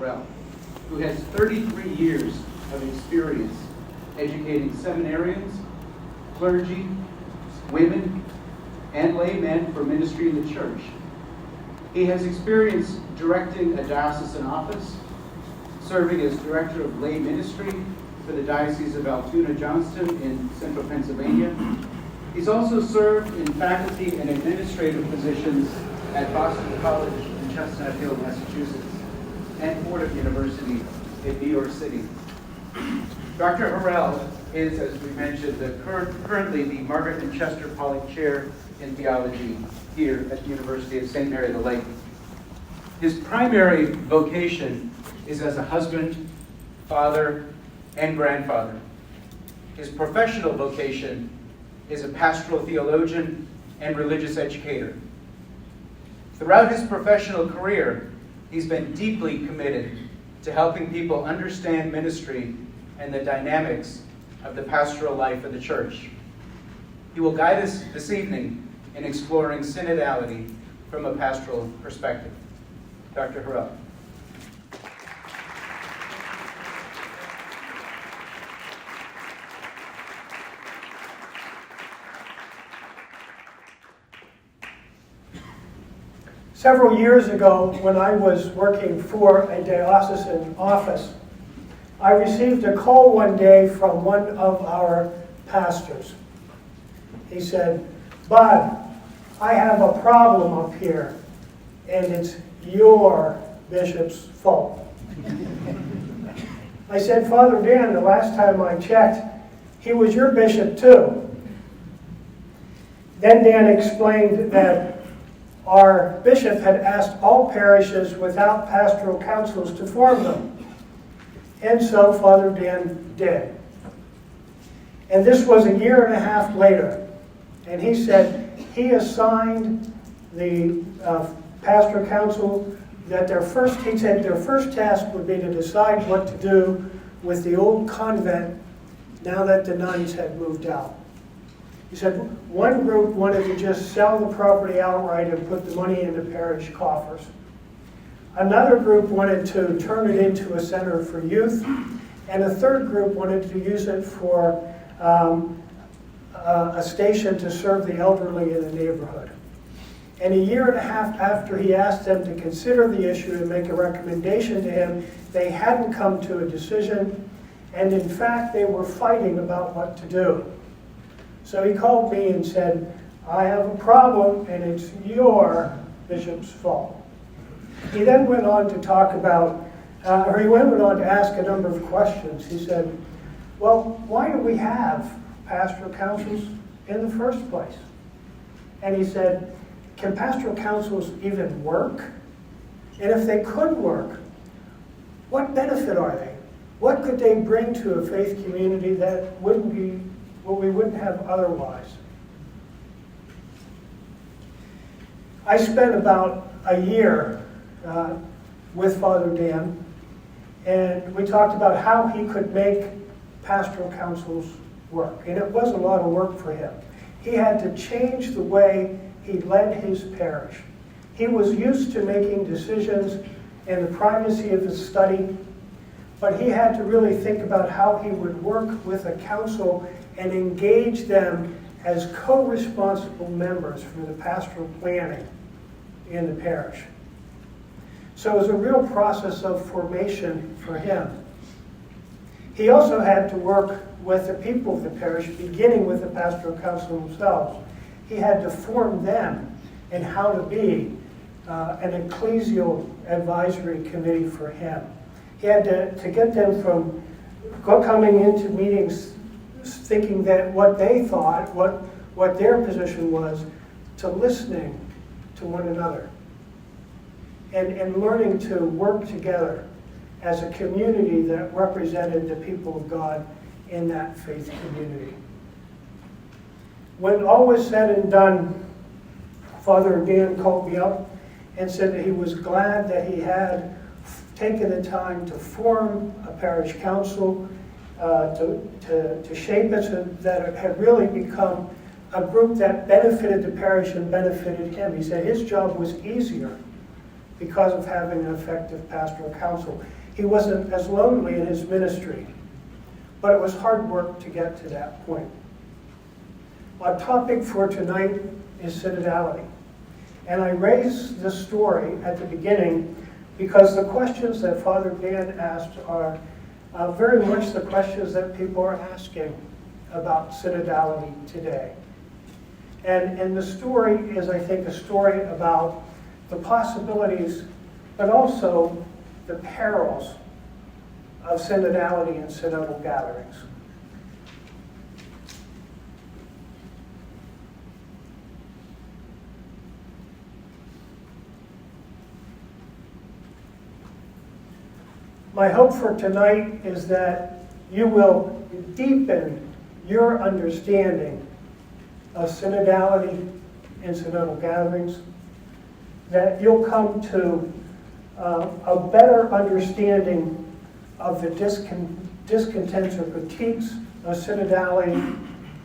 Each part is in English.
Horell, who has 33 years of experience educating seminarians, clergy, women, and laymen for ministry in the church. He has experience directing a diocesan office, serving as director of lay ministry for the Diocese of Altoona-Johnston in central Pennsylvania. He's also served in faculty and administrative positions at Boston College in Chestnut Hill, Massachusetts, and Fordham University in New York City. Dr. Horell is, as we mentioned, currently the Margaret and Chester Paluch Chair in Theology here at the University of St. Mary the Lake. His primary vocation is as a husband, father, and grandfather. His professional vocation is a pastoral theologian and religious educator. Throughout his professional career, he's been deeply committed to helping people understand ministry and the dynamics of the pastoral life of the church. He will guide us this evening in exploring synodality from a pastoral perspective. Dr. Horell. Several years ago, when I was working for a diocesan office, I received a call one day from one of our pastors. He said, "Bud, I have a problem up here, and it's your bishop's fault." I said, "Father Dan, the last time I checked, he was your bishop too." Then Dan explained that our bishop had asked all parishes without pastoral councils to form them. And so Father Dan did. And this was a year and a half later. And he said he assigned the pastoral council that their first task would be to decide what to do with the old convent now that the nuns had moved out. He said one group wanted to just sell the property outright and put the money into parish coffers. Another group wanted to turn it into a center for youth, and a third group wanted to use it for a station to serve the elderly in the neighborhood. And a year and a half after he asked them to consider the issue and make a recommendation to him, they hadn't come to a decision, and in fact they were fighting about what to do. So he called me and said, "I have a problem, and it's your bishop's fault." He then went on to talk about, he went on to ask a number of questions. He said, "Well, why do we have pastoral councils in the first place?" And he said, "Can pastoral councils even work? And if they could work, what benefit are they? What could they bring to a faith community that wouldn't be what we wouldn't have otherwise?" I spent about a year with Father Dan, and we talked about how he could make pastoral councils work. And it was a lot of work for him. He had to change the way he led his parish. He was used to making decisions in the privacy of his study, but he had to really think about how he would work with a council and engage them as co-responsible members for the pastoral planning in the parish. So it was a real process of formation for him. He also had to work with the people of the parish, beginning with the pastoral council themselves. He had to form them in how to be an ecclesial advisory committee for him. He had to get them from coming into meetings thinking that what they thought, what their position was, to listening to one another and learning to work together as a community that represented the people of God in that faith community. When all was said and done, Father Dan called me up and said that he was glad that he had taken the time to form a parish council, to shape it so that it had really become a group that benefited the parish and benefited him. He said his job was easier because of having an effective pastoral council. He wasn't as lonely in his ministry, but it was hard work to get to that point. Our topic for tonight is synodality. And I raised this story at the beginning because the questions that Father Dan asked are very much the questions that people are asking about synodality today. And the story is, I think, a story about the possibilities, but also the perils of synodality and synodal gatherings. My hope for tonight is that you will deepen your understanding of synodality and synodal gatherings, that you'll come to a better understanding of the discontents or critiques of synodality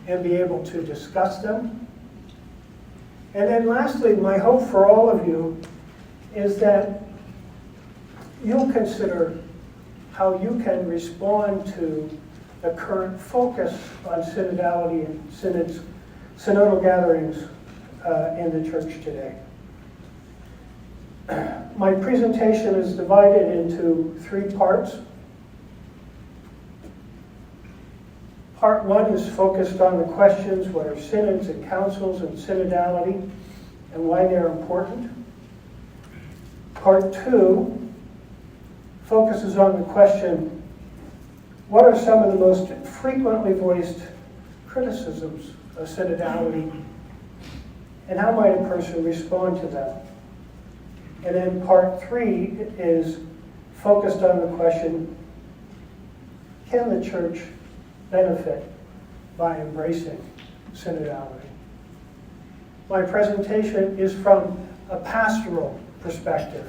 and be able to discuss them. And then lastly, my hope for all of you is that you'll consider how you can respond to the current focus on synodality and synodal gatherings in the church today. My presentation is divided into 3 parts. Part 1 is focused on the questions: what are synods and councils and synodality and why they're important. Part 2 focuses on the question, what are some of the most frequently voiced criticisms of synodality, and how might a person respond to them? And then part 3 is focused on the question, can the church benefit by embracing synodality? My presentation is from a pastoral perspective,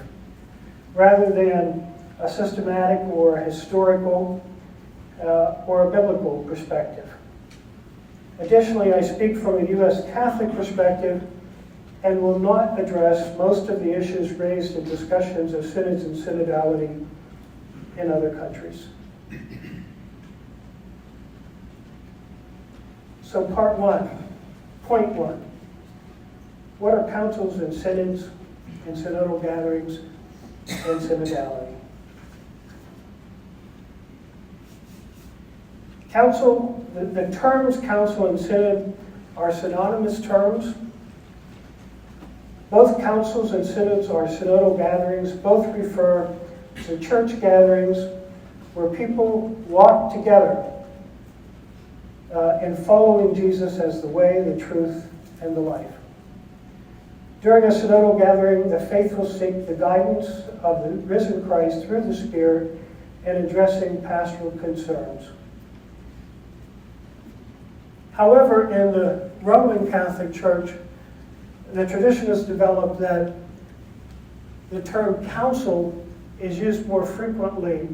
rather than a systematic or a historical or a biblical perspective. Additionally, I speak from a U.S. Catholic perspective and will not address most of the issues raised in discussions of synods and synodality in other countries. So part 1, point 1. What are councils and synods and synodal gatherings and synodality? Council, the terms council and synod are synonymous terms. Both councils and synods are synodal gatherings. Both refer to church gatherings where people walk together in following Jesus as the way, the truth, and the life. During a synodal gathering, the faithful seek the guidance of the risen Christ through the Spirit in addressing pastoral concerns. However, in the Roman Catholic Church, the tradition has developed that the term council is used more frequently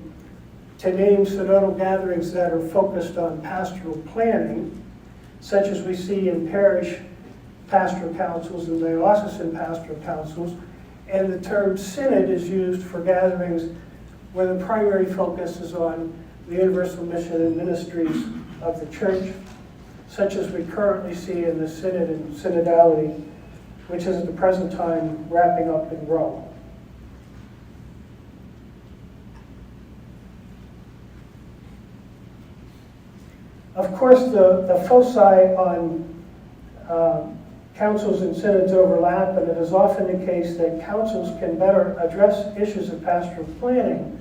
to name synodal gatherings that are focused on pastoral planning, such as we see in parish pastoral councils and diocesan pastoral councils, and the term synod is used for gatherings where the primary focus is on the universal mission and ministries of the church, such as we currently see in the synod and synodality, which is at the present time wrapping up in Rome. Of course, the foci on councils and synods overlap, and it is often the case that councils can better address issues of pastoral planning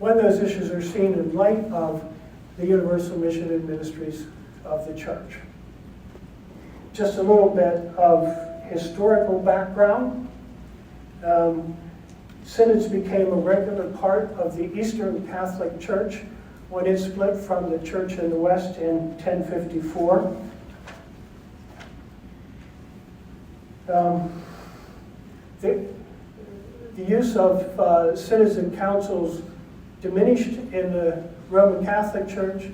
when those issues are seen in light of the universal mission and ministries of the church. Just a little bit of historical background. Synods became a regular part of the Eastern Catholic Church when it split from the church in the West in 1054. The use of synods and councils diminished in the Roman Catholic Church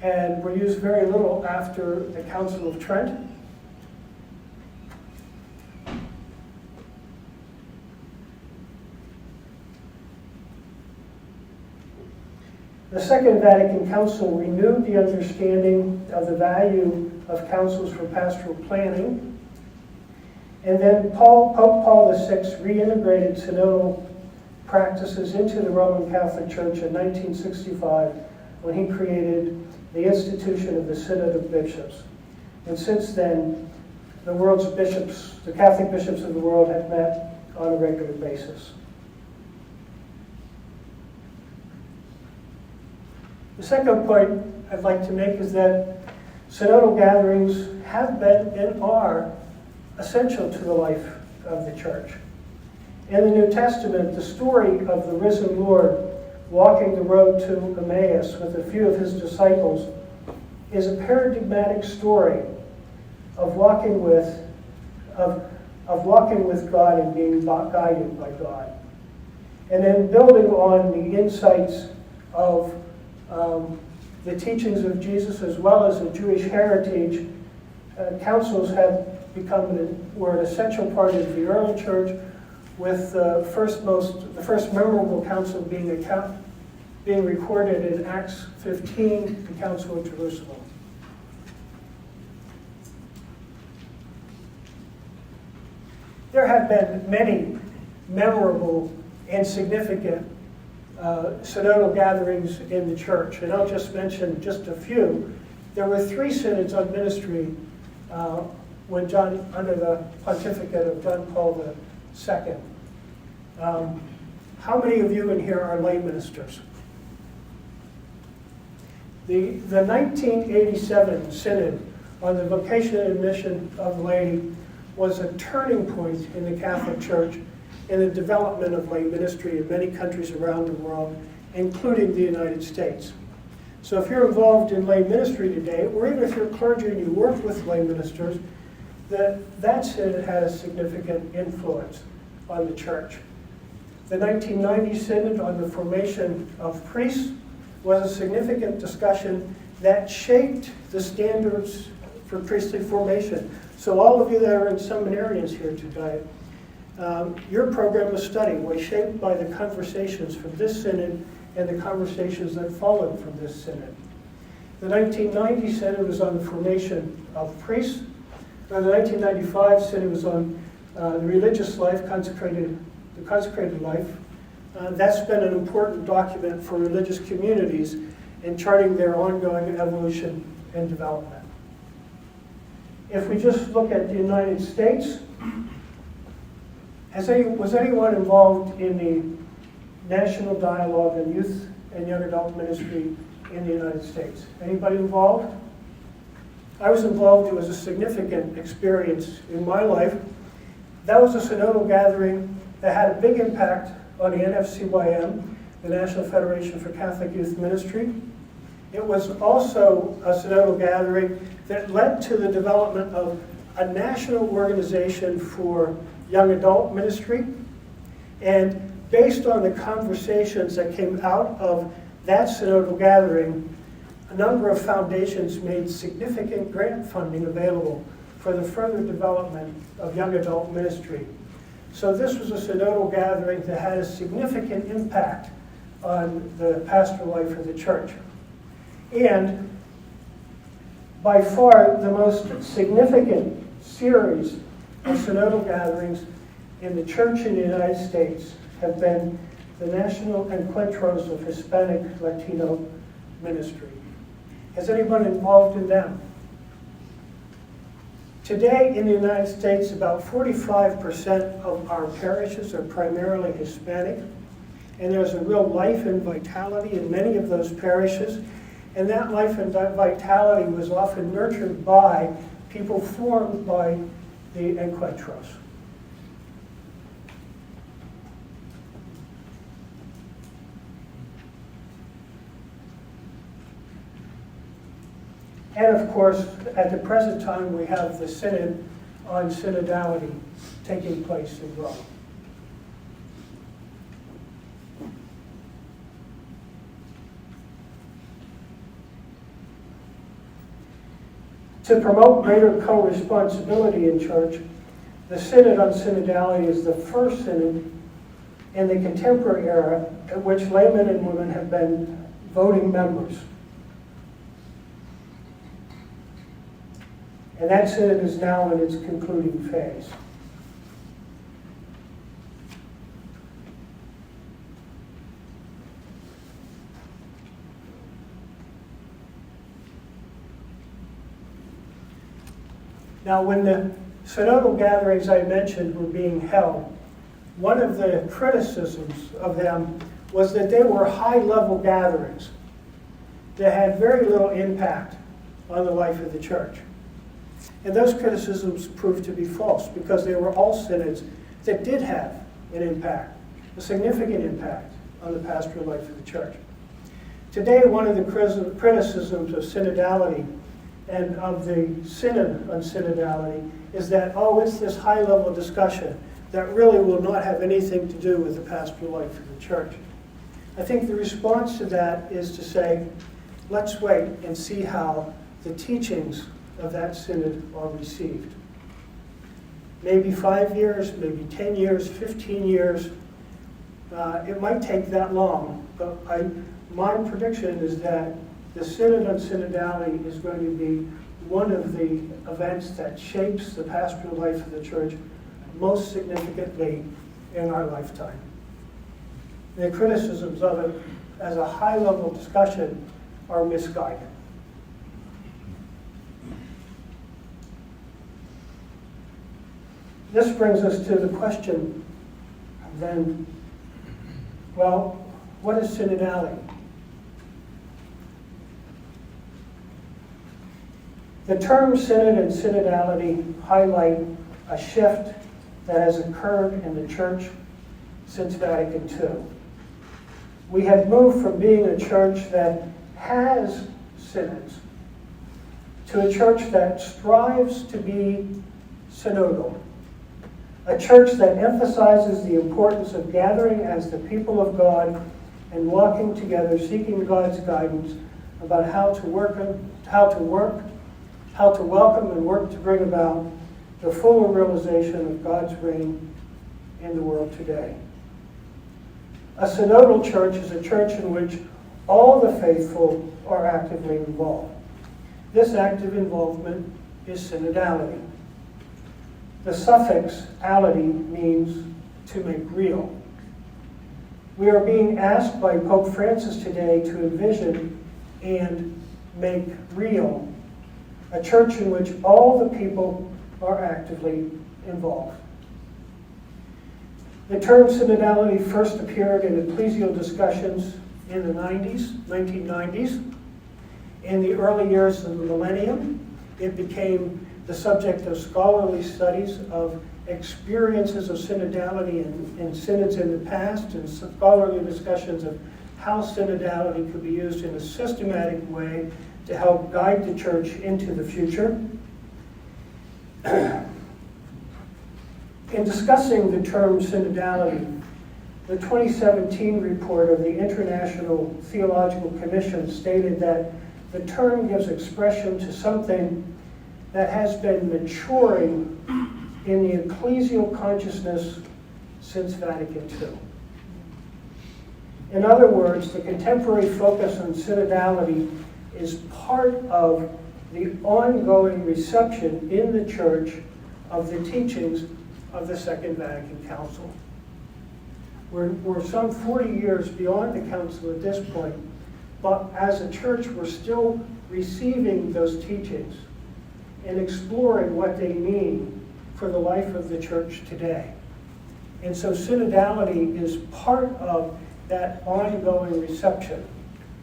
and were used very little after the Council of Trent. The Second Vatican Council renewed the understanding of the value of councils for pastoral planning. And then Pope Paul VI reintegrated synodal practices into the Roman Catholic Church in 1965 when he created the institution of the Synod of Bishops. And since then, the world's bishops, the Catholic bishops of the world, have met on a regular basis. The second point I'd like to make is that synodal gatherings have been and are essential to the life of the church. In the New Testament, the story of the risen Lord walking the road to Emmaus with a few of his disciples is a paradigmatic story of walking with God and being guided by God. And then building on the insights of the teachings of Jesus as well as the Jewish heritage, councils have were an essential part of the early church, with the first memorable council being recorded in Acts 15, the Council of Jerusalem. There have been many memorable and significant synodal gatherings in the church, and I'll just mention just a few. There were 3 synods on ministry under the pontificate of John Paul II. How many of you in here are lay ministers? The 1987 synod on the vocation and mission of laity was a turning point in the Catholic Church in the development of lay ministry in many countries around the world, including the United States. So if you're involved in lay ministry today, or even if you're clergy and you work with lay ministers, that synod had a significant influence on the church. The 1990 synod on the formation of priests was a significant discussion that shaped the standards for priestly formation. So all of you that are in seminarians here today, your program of study was shaped by the conversations from this synod and the conversations that followed from this synod. The 1990 synod was on the formation of priests. The 1995 synod was on the religious life, the consecrated life. That's been an important document for religious communities in charting their ongoing evolution and development. If we just look at the United States, was anyone involved in the National Dialogue on Youth and Young Adult Ministry in the United States? Anybody involved? I was involved. It was a significant experience in my life. That was a synodal gathering that had a big impact on the NFCYM, the National Federation for Catholic Youth Ministry. It was also a synodal gathering that led to the development of a national organization for young adult ministry. And based on the conversations that came out of that synodal gathering, a number of foundations made significant grant funding available for the further development of young adult ministry. So this was a synodal gathering that had a significant impact on the pastoral life of the church. And by far the most significant series of synodal gatherings in the church in the United States have been the National Encuentros of Hispanic Latino Ministry. Has anyone involved in them? Today in the United States, about 45% of our parishes are primarily Hispanic, and there's a real life and vitality in many of those parishes, and that life and vitality was often nurtured by people formed by the Encuentros. And of course, at the present time, we have the Synod on Synodality taking place in Rome. To promote greater co-responsibility in church, the Synod on Synodality is the first synod in the contemporary era at which laymen and women have been voting members. And that synod is now in its concluding phase. Now, when the synodal gatherings I mentioned were being held, one of the criticisms of them was that they were high-level gatherings that had very little impact on the life of the church. And those criticisms proved to be false, because they were all synods that did have an impact, a significant impact on the pastoral life of the church. Today, one of the criticisms of synodality and of the synod on synodality is that, oh, it's this high-level discussion that really will not have anything to do with the pastoral life of the church. I think the response to that is to say, let's wait and see how the teachings of that synod are received. Maybe 5 years, maybe 10 years, 15 years. It might take that long, but my prediction is that the Synod on Synodality is going to be one of the events that shapes the pastoral life of the church most significantly in our lifetime. The criticisms of it as a high-level discussion are misguided. This brings us to the question, then, well, what is synodality? The term synod and synodality highlight a shift that has occurred in the church since Vatican II. We have moved from being a church that has synods to a church that strives to be synodal, a church that emphasizes the importance of gathering as the people of God and walking together, seeking God's guidance about how to welcome and work to bring about the fuller realization of God's reign in the world today. A synodal church is a church in which all the faithful are actively involved. This active involvement is synodality. The suffix "ality" means to make real. We are being asked by Pope Francis today to envision and make real a church in which all the people are actively involved. The term synodality first appeared in ecclesial discussions in the 1990s. In the early years of the millennium, it became the subject of scholarly studies of experiences of synodality in synods in the past, and scholarly discussions of how synodality could be used in a systematic way to help guide the church into the future. In discussing the term synodality, the 2017 report of the International Theological Commission stated that the term gives expression to something that has been maturing in the ecclesial consciousness since Vatican II. In other words, the contemporary focus on synodality is part of the ongoing reception in the church of the teachings of the Second Vatican Council. We're some 40 years beyond the council at this point, but as a church, we're still receiving those teachings and exploring what they mean for the life of the church today. And so synodality is part of that ongoing reception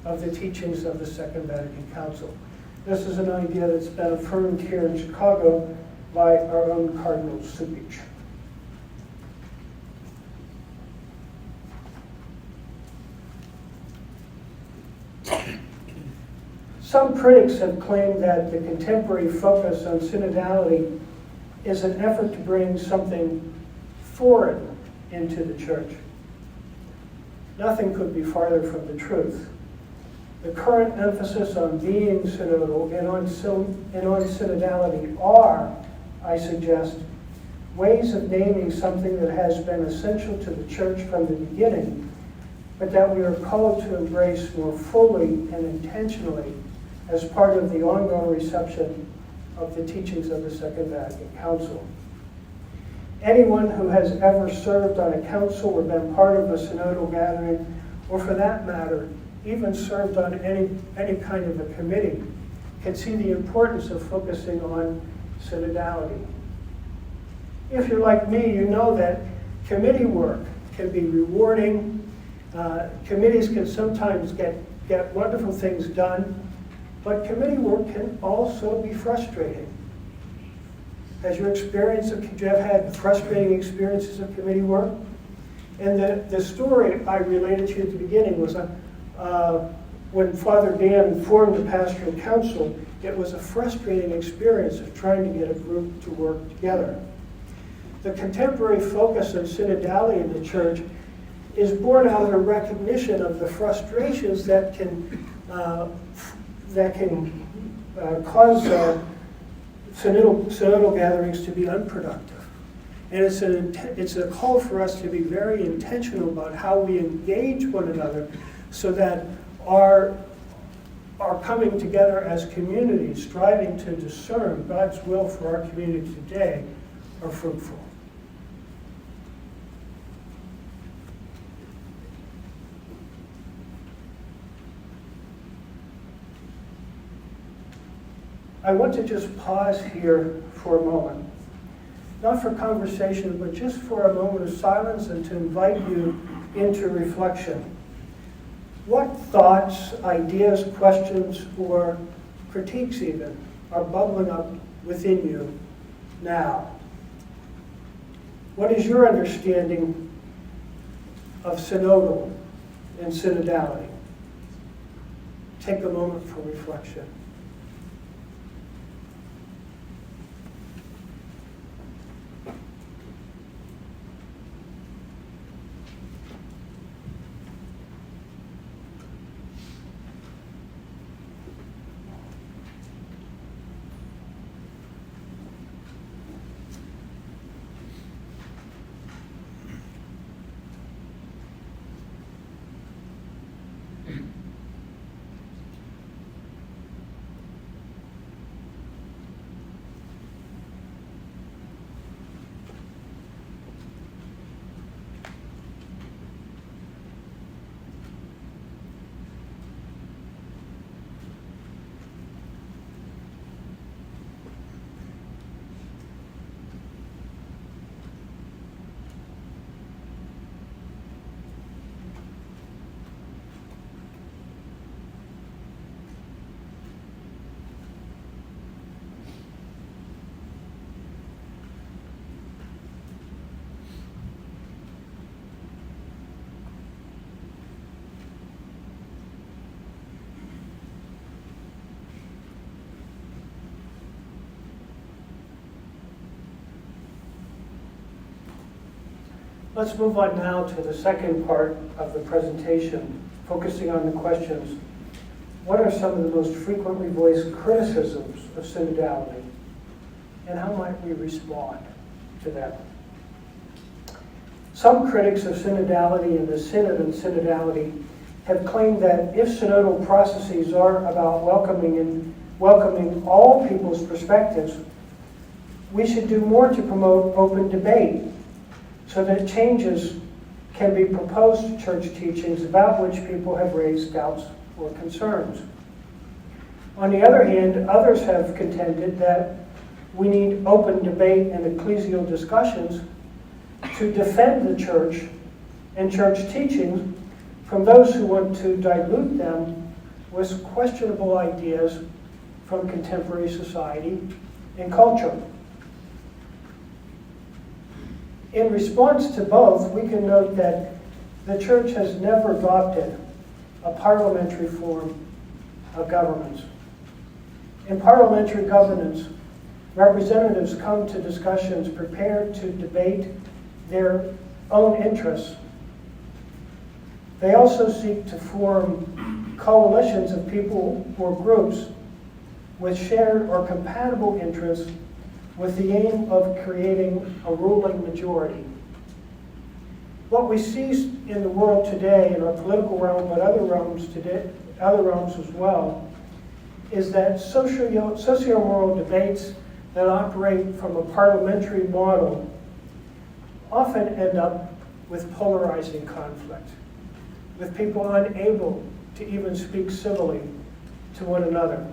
of the teachings of the Second Vatican Council. This is an idea that's been affirmed here in Chicago by our own Cardinal Supich. Some critics have claimed that the contemporary focus on synodality is an effort to bring something foreign into the church. Nothing could be farther from the truth. The current emphasis on being synodal and on synodality are, I suggest, ways of naming something that has been essential to the church from the beginning, but that we are called to embrace more fully and intentionally as part of the ongoing reception of the teachings of the Second Vatican Council. Anyone who has ever served on a council or been part of a synodal gathering, or for that matter, even served on any kind of a committee, can see the importance of focusing on synodality. If you're like me, you know that committee work can be rewarding. Committees can sometimes get wonderful things done, but committee work can also be frustrating. Has you have had frustrating experiences of committee work? And the story I related to you at the beginning was when Father Dan formed the pastoral council, it was a frustrating experience of trying to get a group to work together. The contemporary focus on synodality in the church is born out of a recognition of the frustrations that can cause synodal gatherings to be unproductive. And it's a call for us to be very intentional about how we engage one another so that our coming together as communities, striving to discern God's will for our community today, are fruitful. I want to just pause here for a moment, not for conversation, but just for a moment of silence and to invite you into reflection. What thoughts, ideas, questions, or critiques even are bubbling up within you now? What is your understanding of synodal and synodality? Take a moment for reflection. Let's move on now to the second part of the presentation, focusing on the questions. What are some of the most frequently voiced criticisms of synodality, and how might we respond to them? Some critics of synodality and the synod and synodality have claimed that if synodal processes are about welcoming all people's perspectives, we should do more to promote open debate so that changes can be proposed to church teachings about which people have raised doubts or concerns. On the other hand, others have contended that we need open debate and ecclesial discussions to defend the church and church teachings from those who want to dilute them with questionable ideas from contemporary society and culture. In response to both, we can note that the church has never adopted a parliamentary form of governance. In parliamentary governance, representatives come to discussions prepared to debate their own interests. They also seek to form coalitions of people or groups with shared or compatible interests with the aim of creating a ruling majority. What we see in the world today, in our political realm, but other realms as well, is that socio-moral debates that operate from a parliamentary model often end up with polarizing conflict, with people unable to even speak civilly to one another.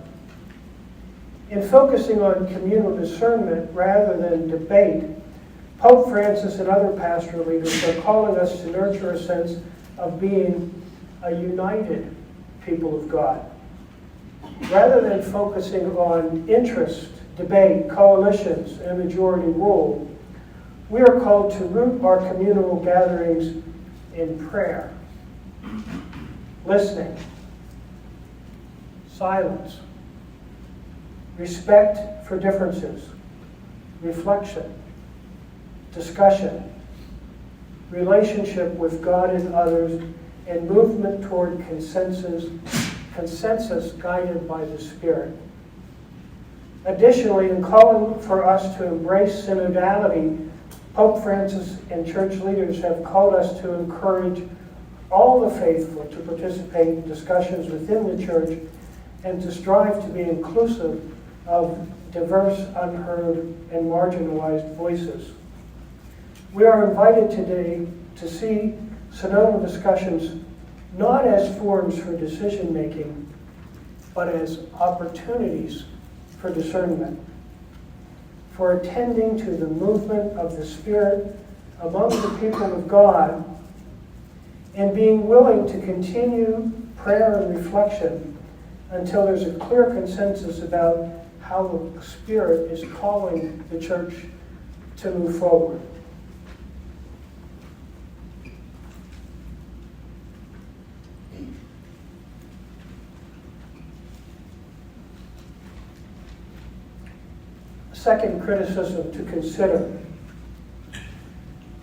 In focusing on communal discernment rather than debate, Pope Francis and other pastoral leaders are calling us to nurture a sense of being a united people of God. Rather than focusing on interest, debate, coalitions, and majority rule, we are called to root our communal gatherings in prayer, listening, silence, respect for differences, reflection, discussion, relationship with God and others, and movement toward consensus guided by the Spirit. Additionally, in calling for us to embrace synodality, Pope Francis and church leaders have called us to encourage all the faithful to participate in discussions within the church and to strive to be inclusive of diverse, unheard, and marginalized voices. We are invited today to see synodal discussions not as forums for decision-making, but as opportunities for discernment, for attending to the movement of the Spirit among the people of God, and being willing to continue prayer and reflection until there's a clear consensus about how the Spirit is calling the church to move forward. Second criticism to consider.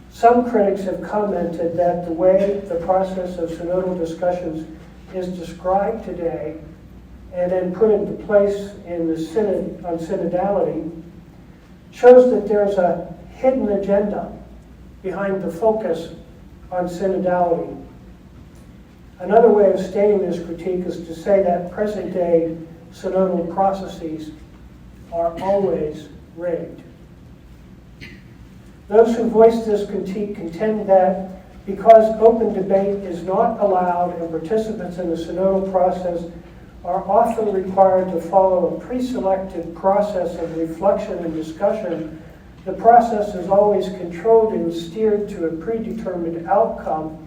Some critics have commented that the way the process of synodal discussions is described today and then put into place in the Synod on Synodality shows that there's a hidden agenda behind the focus on Synodality. Another way of stating this critique is to say that present-day synodal processes are always rigged. Those who voice this critique contend that because open debate is not allowed and participants in the synodal process are often required to follow a pre-selected process of reflection and discussion, the process is always controlled and steered to a predetermined outcome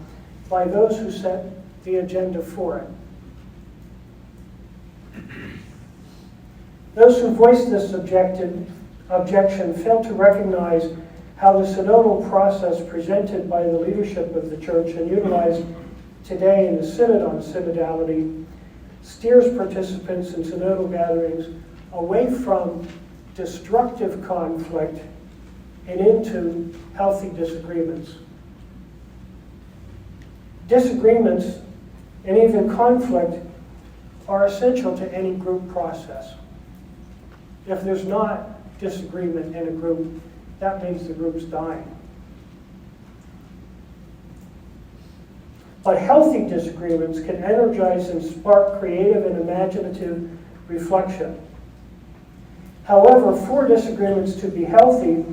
by those who set the agenda for it. Those who voice this objection fail to recognize how the synodal process presented by the leadership of the church and utilized today in the Synod on Synodality steers participants in synodal gatherings away from destructive conflict and into healthy disagreements. Disagreements and even conflict are essential to any group process. If there's not disagreement in a group, that means the group's dying. But healthy disagreements can energize and spark creative and imaginative reflection. However, for disagreements to be healthy,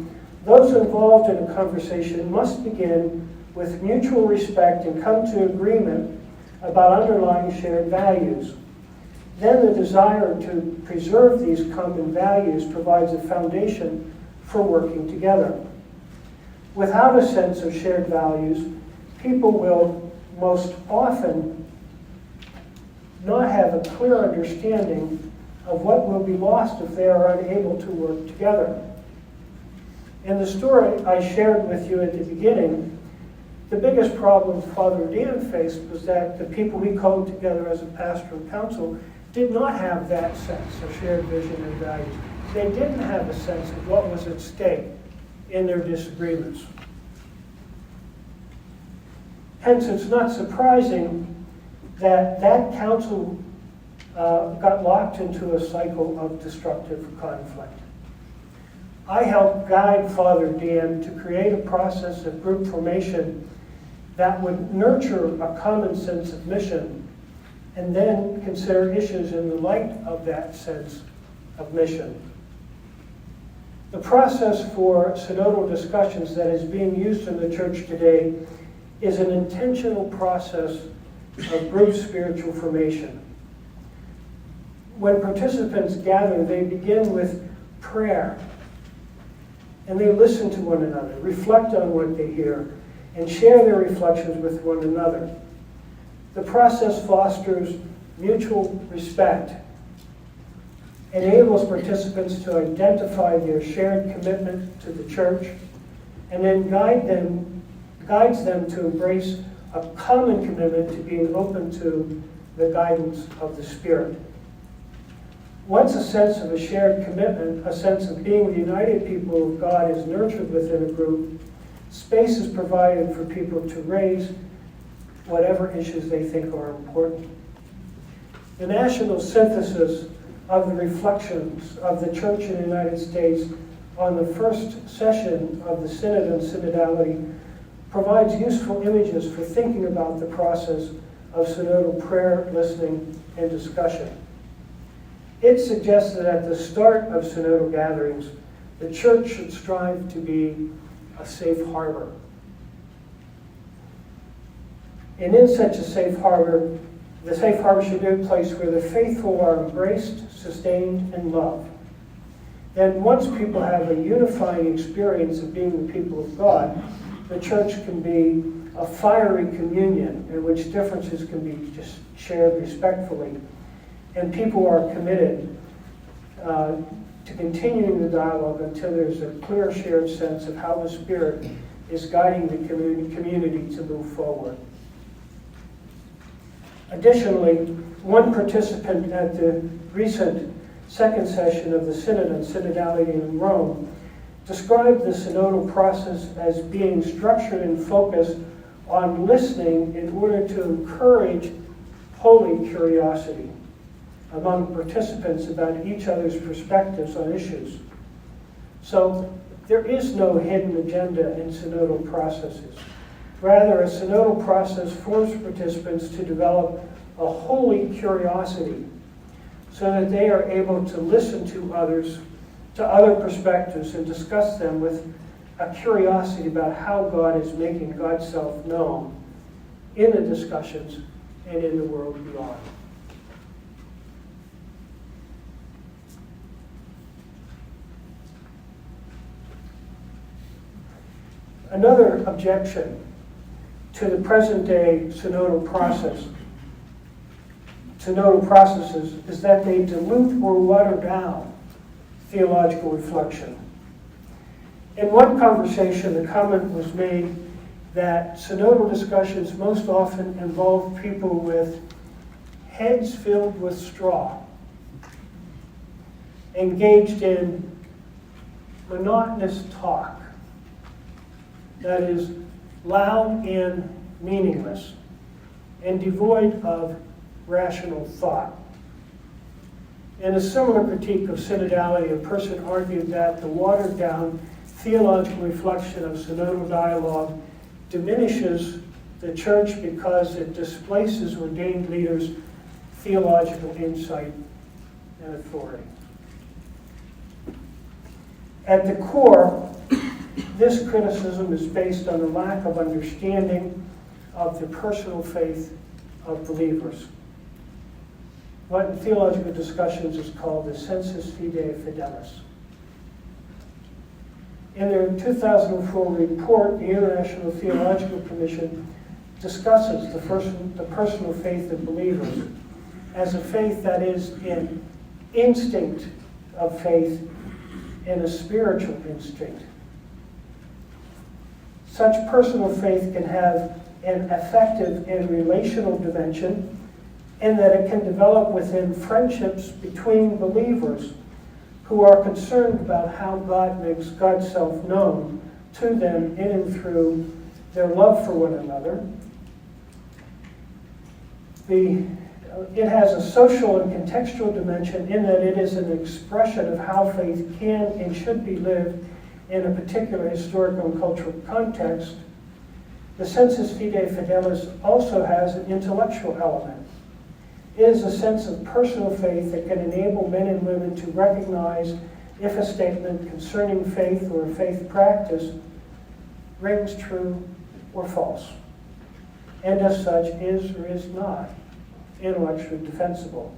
those involved in a conversation must begin with mutual respect and come to agreement about underlying shared values. Then the desire to preserve these common values provides a foundation for working together. Without a sense of shared values, people will most often not have a clear understanding of what will be lost if they are unable to work together. In the story I shared with you at the beginning, the biggest problem Father Dan faced was that the people we called together as a pastoral council did not have that sense of shared vision and values. They didn't have a sense of what was at stake in their disagreements. Hence, it's not surprising that that council got locked into a cycle of destructive conflict. I helped guide Father Dan to create a process of group formation that would nurture a common sense of mission and then consider issues in the light of that sense of mission. The process for synodal discussions that is being used in the church today is an intentional process of group spiritual formation. When participants gather, they begin with prayer, and they listen to one another, reflect on what they hear, and share their reflections with one another. The process fosters mutual respect, enables participants to identify their shared commitment to the church, and then guides them to embrace a common commitment to being open to the guidance of the Spirit. Once a sense of a shared commitment, a sense of being the united people of God is nurtured within a group, space is provided for people to raise whatever issues they think are important. The national synthesis of the reflections of the Church in the United States on the first session of the Synod and Synodality provides useful images for thinking about the process of synodal prayer, listening, and discussion. It suggests that at the start of synodal gatherings, the church should strive to be a safe harbor. And in such a safe harbor, the safe harbor should be a place where the faithful are embraced, sustained, and loved. Then once people have a unifying experience of being the people of God, the church can be a fiery communion in which differences can be just shared respectfully. And people are committed to continuing the dialogue until there's a clear shared sense of how the Spirit is guiding the community to move forward. Additionally, one participant at the recent second session of the Synod and Synodality in Rome described the synodal process as being structured and focused on listening in order to encourage holy curiosity among participants about each other's perspectives on issues. So there is no hidden agenda in synodal processes. Rather, a synodal process forces participants to develop a holy curiosity so that they are able to listen to others, to other perspectives, and discuss them with a curiosity about how God is making God's self known in the discussions and in the world beyond. Another objection to the present-day synodal processes is that they dilute or water down theological reflection. In one conversation, the comment was made that synodal discussions most often involve people with heads filled with straw, engaged in monotonous talk that is loud and meaningless and devoid of rational thought. In a similar critique of synodality, a person argued that the watered-down theological reflection of synodal dialogue diminishes the church because it displaces ordained leaders' theological insight and authority. At the core, this criticism is based on a lack of understanding of the personal faith of believers. What in theological discussions is called the sensus fidei fidelis. In their 2004 report, the International Theological Commission discusses the personal faith of believers as a faith that is an instinct of faith and a spiritual instinct. Such personal faith can have an affective and relational dimension, in that it can develop within friendships between believers who are concerned about how God makes God's self known to them in and through their love for one another. It has a social and contextual dimension in that it is an expression of how faith can and should be lived in a particular historical and cultural context. the sensus fide fidelis also has an intellectual element. It is a sense of personal faith that can enable men and women to recognize if a statement concerning faith or a faith practice rings true or false, and as such is or is not intellectually defensible.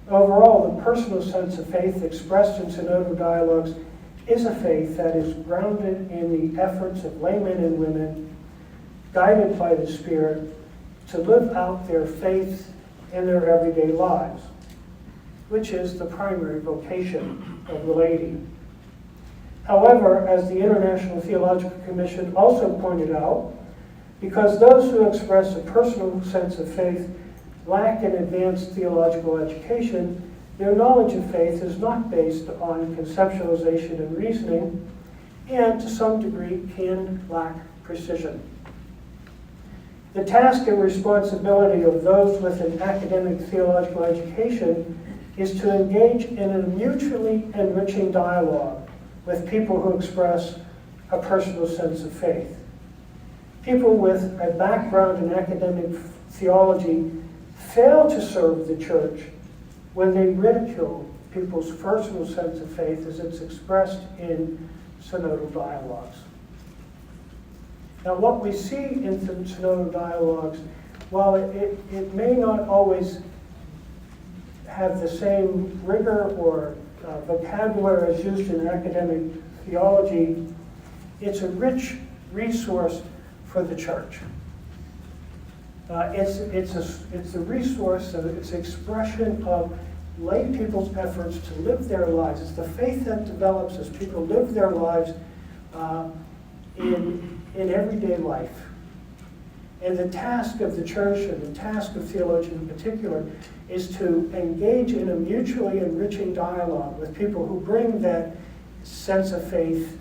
Overall, the personal sense of faith expressed in synodal dialogues is a faith that is grounded in the efforts of laymen and women guided by the Spirit to live out their faith in their everyday lives, which is the primary vocation of the laity. However, as the International Theological Commission also pointed out, because those who express a personal sense of faith lack an advanced theological education, their knowledge of faith is not based on conceptualization and reasoning, and to some degree can lack precision. The task and responsibility of those with an academic theological education is to engage in a mutually enriching dialogue with people who express a personal sense of faith. People with a background in academic theology fail to serve the church when they ridicule people's personal sense of faith as it's expressed in synodal dialogues. Now, what we see in synodal dialogues, while it may not always have the same rigor or vocabulary as used in academic theology, it's a rich resource for the church. It's a resource, it's an expression of lay people's efforts to live their lives. It's the faith that develops as people live their lives in everyday life. And the task of the church and the task of theologians in particular is to engage in a mutually enriching dialogue with people who bring that sense of faith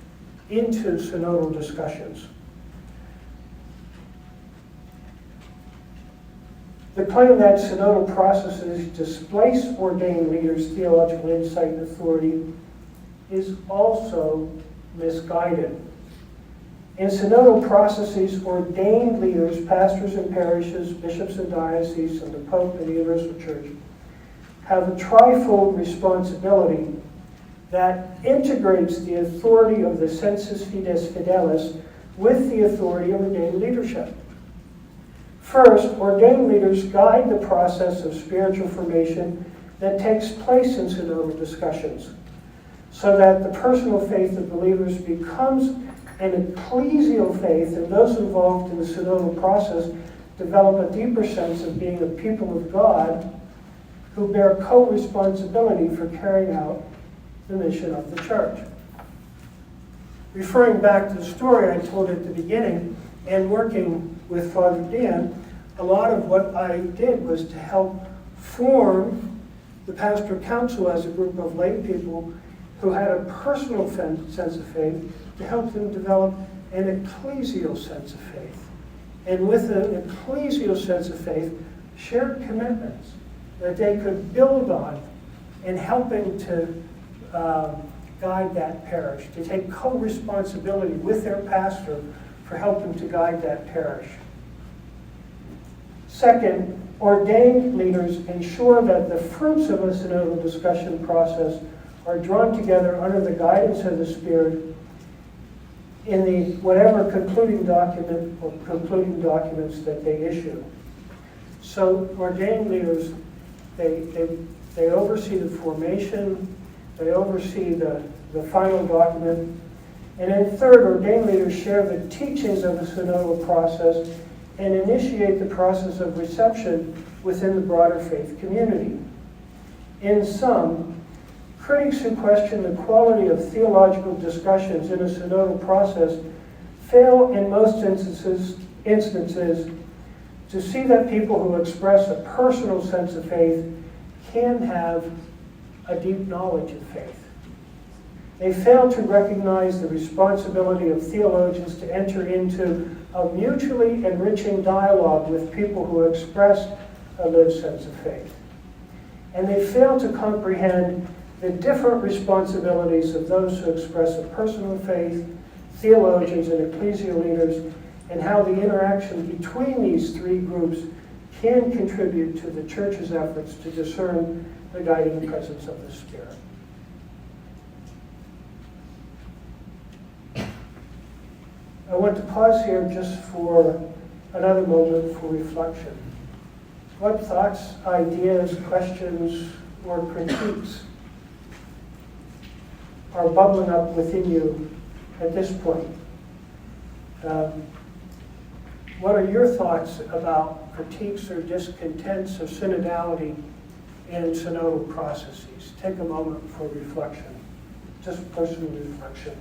into synodal discussions. The claim that synodal processes displace ordained leaders' theological insight and authority is also misguided. In synodal processes, ordained leaders, pastors and parishes, bishops and dioceses, and the Pope and the Universal Church have a trifold responsibility that integrates the authority of the sensus fides fidelis with the authority of ordained leadership. First, ordained leaders guide the process of spiritual formation that takes place in synodal discussions, so that the personal faith of believers becomes an ecclesial faith, and those involved in the synodal process develop a deeper sense of being a people of God who bear co-responsibility for carrying out the mission of the church. Referring back to the story I told at the beginning, and working with Father Dan, a lot of what I did was to help form the pastoral council as a group of lay people who had a personal sense of faith, to help them develop an ecclesial sense of faith. And with an ecclesial sense of faith, shared commitments that they could build on in helping to guide that parish, to take co-responsibility with their pastor for helping to guide that parish. Second, ordained leaders ensure that the fruits of a synodal discussion process are drawn together under the guidance of the Spirit in the whatever concluding document or concluding documents that they issue. So ordained leaders, they oversee the formation, they oversee the final document, and then third, ordained leaders share the teachings of the synodal process and initiate the process of reception within the broader faith community. In sum, critics who question the quality of theological discussions in a synodal process fail in most instances to see that people who express a personal sense of faith can have a deep knowledge of faith. They fail to recognize the responsibility of theologians to enter into a mutually enriching dialogue with people who express a lived sense of faith. And they fail to comprehend the different responsibilities of those who express a personal faith, theologians and ecclesial leaders, and how the interaction between these three groups can contribute to the church's efforts to discern the guiding presence of the Spirit. I want to pause here just for another moment for reflection. What thoughts, ideas, questions, or critiques are bubbling up within you at this point? What are your thoughts about critiques or discontents of synodality and synodal processes? Take a moment for reflection, just personal reflection.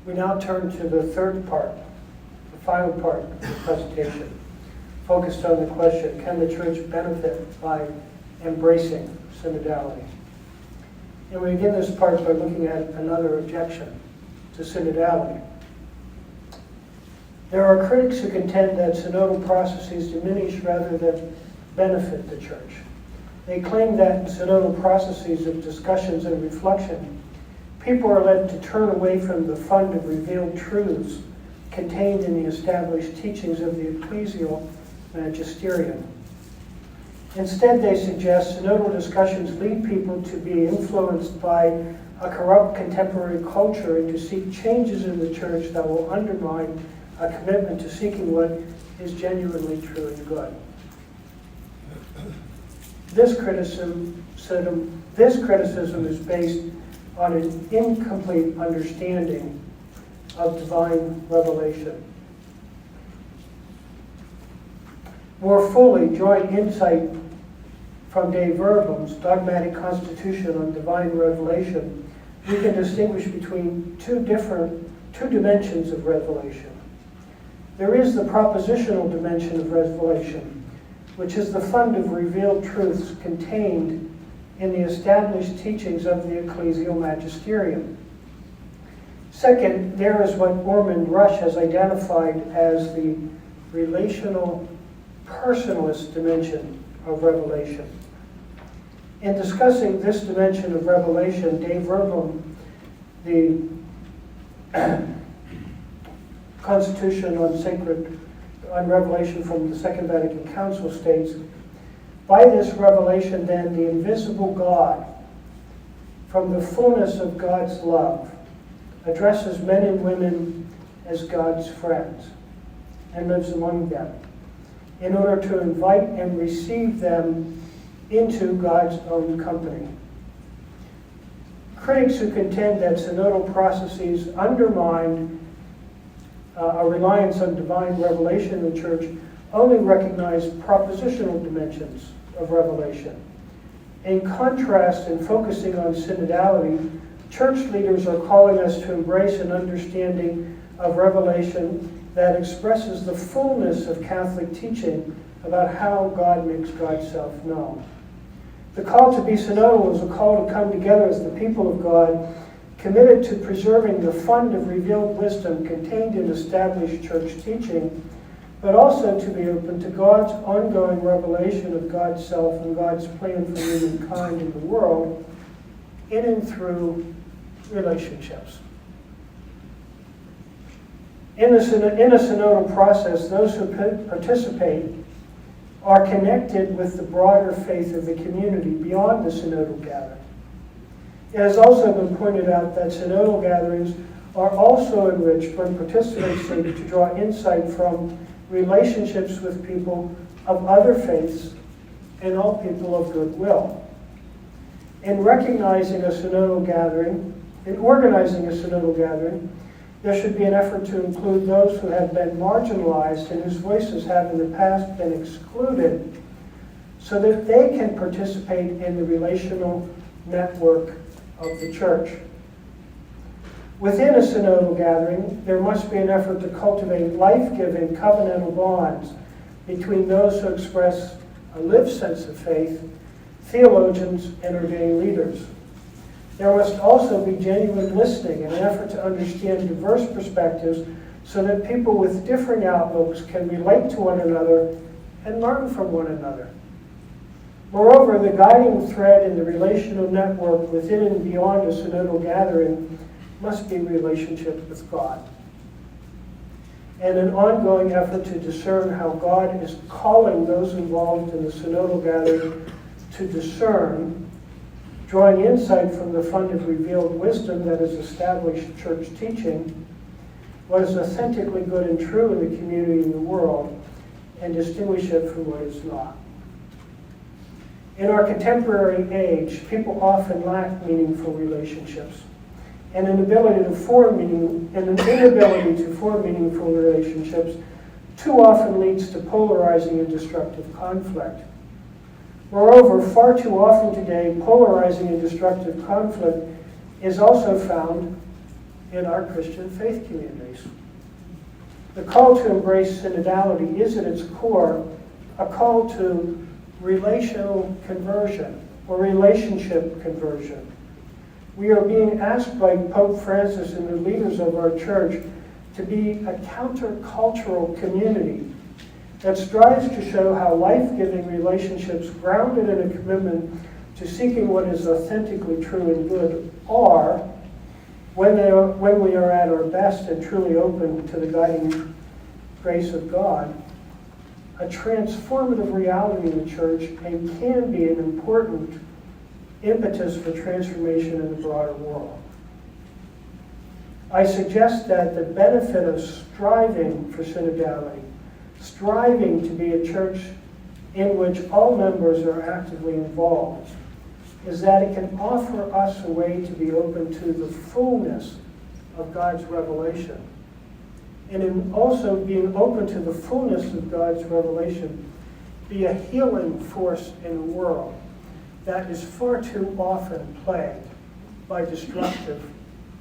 We now turn to the third part, the final part of the presentation, focused on the question, can the church benefit by embracing synodality? And we begin this part by looking at another objection to synodality. There are critics who contend that synodal processes diminish rather than benefit the church. They claim that in synodal processes of discussions and reflection, people are led to turn away from the fund of revealed truths contained in the established teachings of the ecclesial magisterium. Instead, they suggest synodal discussions lead people to be influenced by a corrupt contemporary culture and to seek changes in the church that will undermine a commitment to seeking what is genuinely true and good. This criticism is based on an incomplete understanding of divine revelation. More fully, joint insight from Dave Verbum's Dogmatic Constitution on Divine Revelation, we can distinguish between two dimensions of revelation. There is the propositional dimension of revelation, which is the fund of revealed truths contained in the established teachings of the ecclesial magisterium. Second, there is what Ormond Rush has identified as the relational personalist dimension of revelation. In discussing this dimension of revelation, Dave Verbum, the Constitution on Revelation from the Second Vatican Council states, by this revelation, then, the invisible God, from the fullness of God's love, addresses men and women as God's friends and lives among them in order to invite and receive them into God's own company. Critics who contend that synodal processes undermine a reliance on divine revelation in the church only recognize propositional dimensions of revelation. In contrast, in focusing on synodality, church leaders are calling us to embrace an understanding of revelation that expresses the fullness of Catholic teaching about how God makes God's self known. The call to be synodal is a call to come together as the people of God, committed to preserving the fund of revealed wisdom contained in established church teaching, but also to be open to God's ongoing revelation of God's self and God's plan for humankind in the world, in and through relationships. In a synodal process, those who participate are connected with the broader faith of the community beyond the synodal gathering. It has also been pointed out that synodal gatherings are also enriched when participants seek to draw insight from relationships with people of other faiths and all people of goodwill. In organizing a synodal gathering, There should be an effort to include those who have been marginalized and whose voices have in the past been excluded so that they can participate in the relational network of the church. Within a synodal gathering, there must be an effort to cultivate life-giving covenantal bonds between those who express a lived sense of faith, theologians, and ordained leaders. There must also be genuine listening and an effort to understand diverse perspectives so that people with differing outlooks can relate to one another and learn from one another. Moreover, the guiding thread in the relational network within and beyond a synodal gathering must be relationship with God, and an ongoing effort to discern how God is calling those involved in the synodal gathering to discern, drawing insight from the fund of revealed wisdom that is established church teaching, what is authentically good and true in the community and the world, and distinguish it from what is not. In our contemporary age, people often lack meaningful relationships, and an inability to form meaningful relationships too often leads to polarizing and destructive conflict. Moreover, far too often today, polarizing and destructive conflict is also found in our Christian faith communities. The call to embrace synodality is at its core a call to relational conversion or relationship conversion. We are being asked by Pope Francis and the leaders of our church to be a countercultural community that strives to show how life-giving relationships grounded in a commitment to seeking what is authentically true and good are, when we are at our best and truly open to the guiding grace of God, a transformative reality in the church and can be an important impetus for transformation in the broader world. I suggest that the benefit of striving for synodality, striving to be a church in which all members are actively involved, is that it can offer us a way to be open to the fullness of God's revelation. And in also being open to the fullness of God's revelation, be a healing force in a world that is far too often plagued by destructive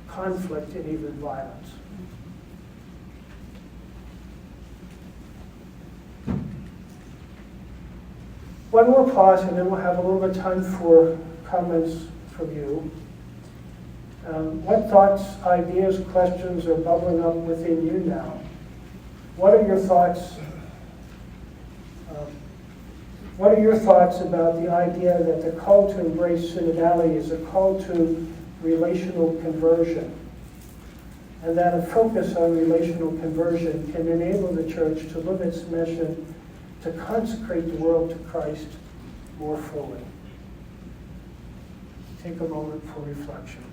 conflict and even violence. One more pause, and then we'll have a little bit of time for comments from you. What thoughts, ideas, questions are bubbling up within you now? What are your thoughts? What are your thoughts about the idea that the call to embrace synodality is a call to relational conversion, and that a focus on relational conversion can enable the church to live its mission to consecrate the world to Christ more fully? Take a moment for reflection.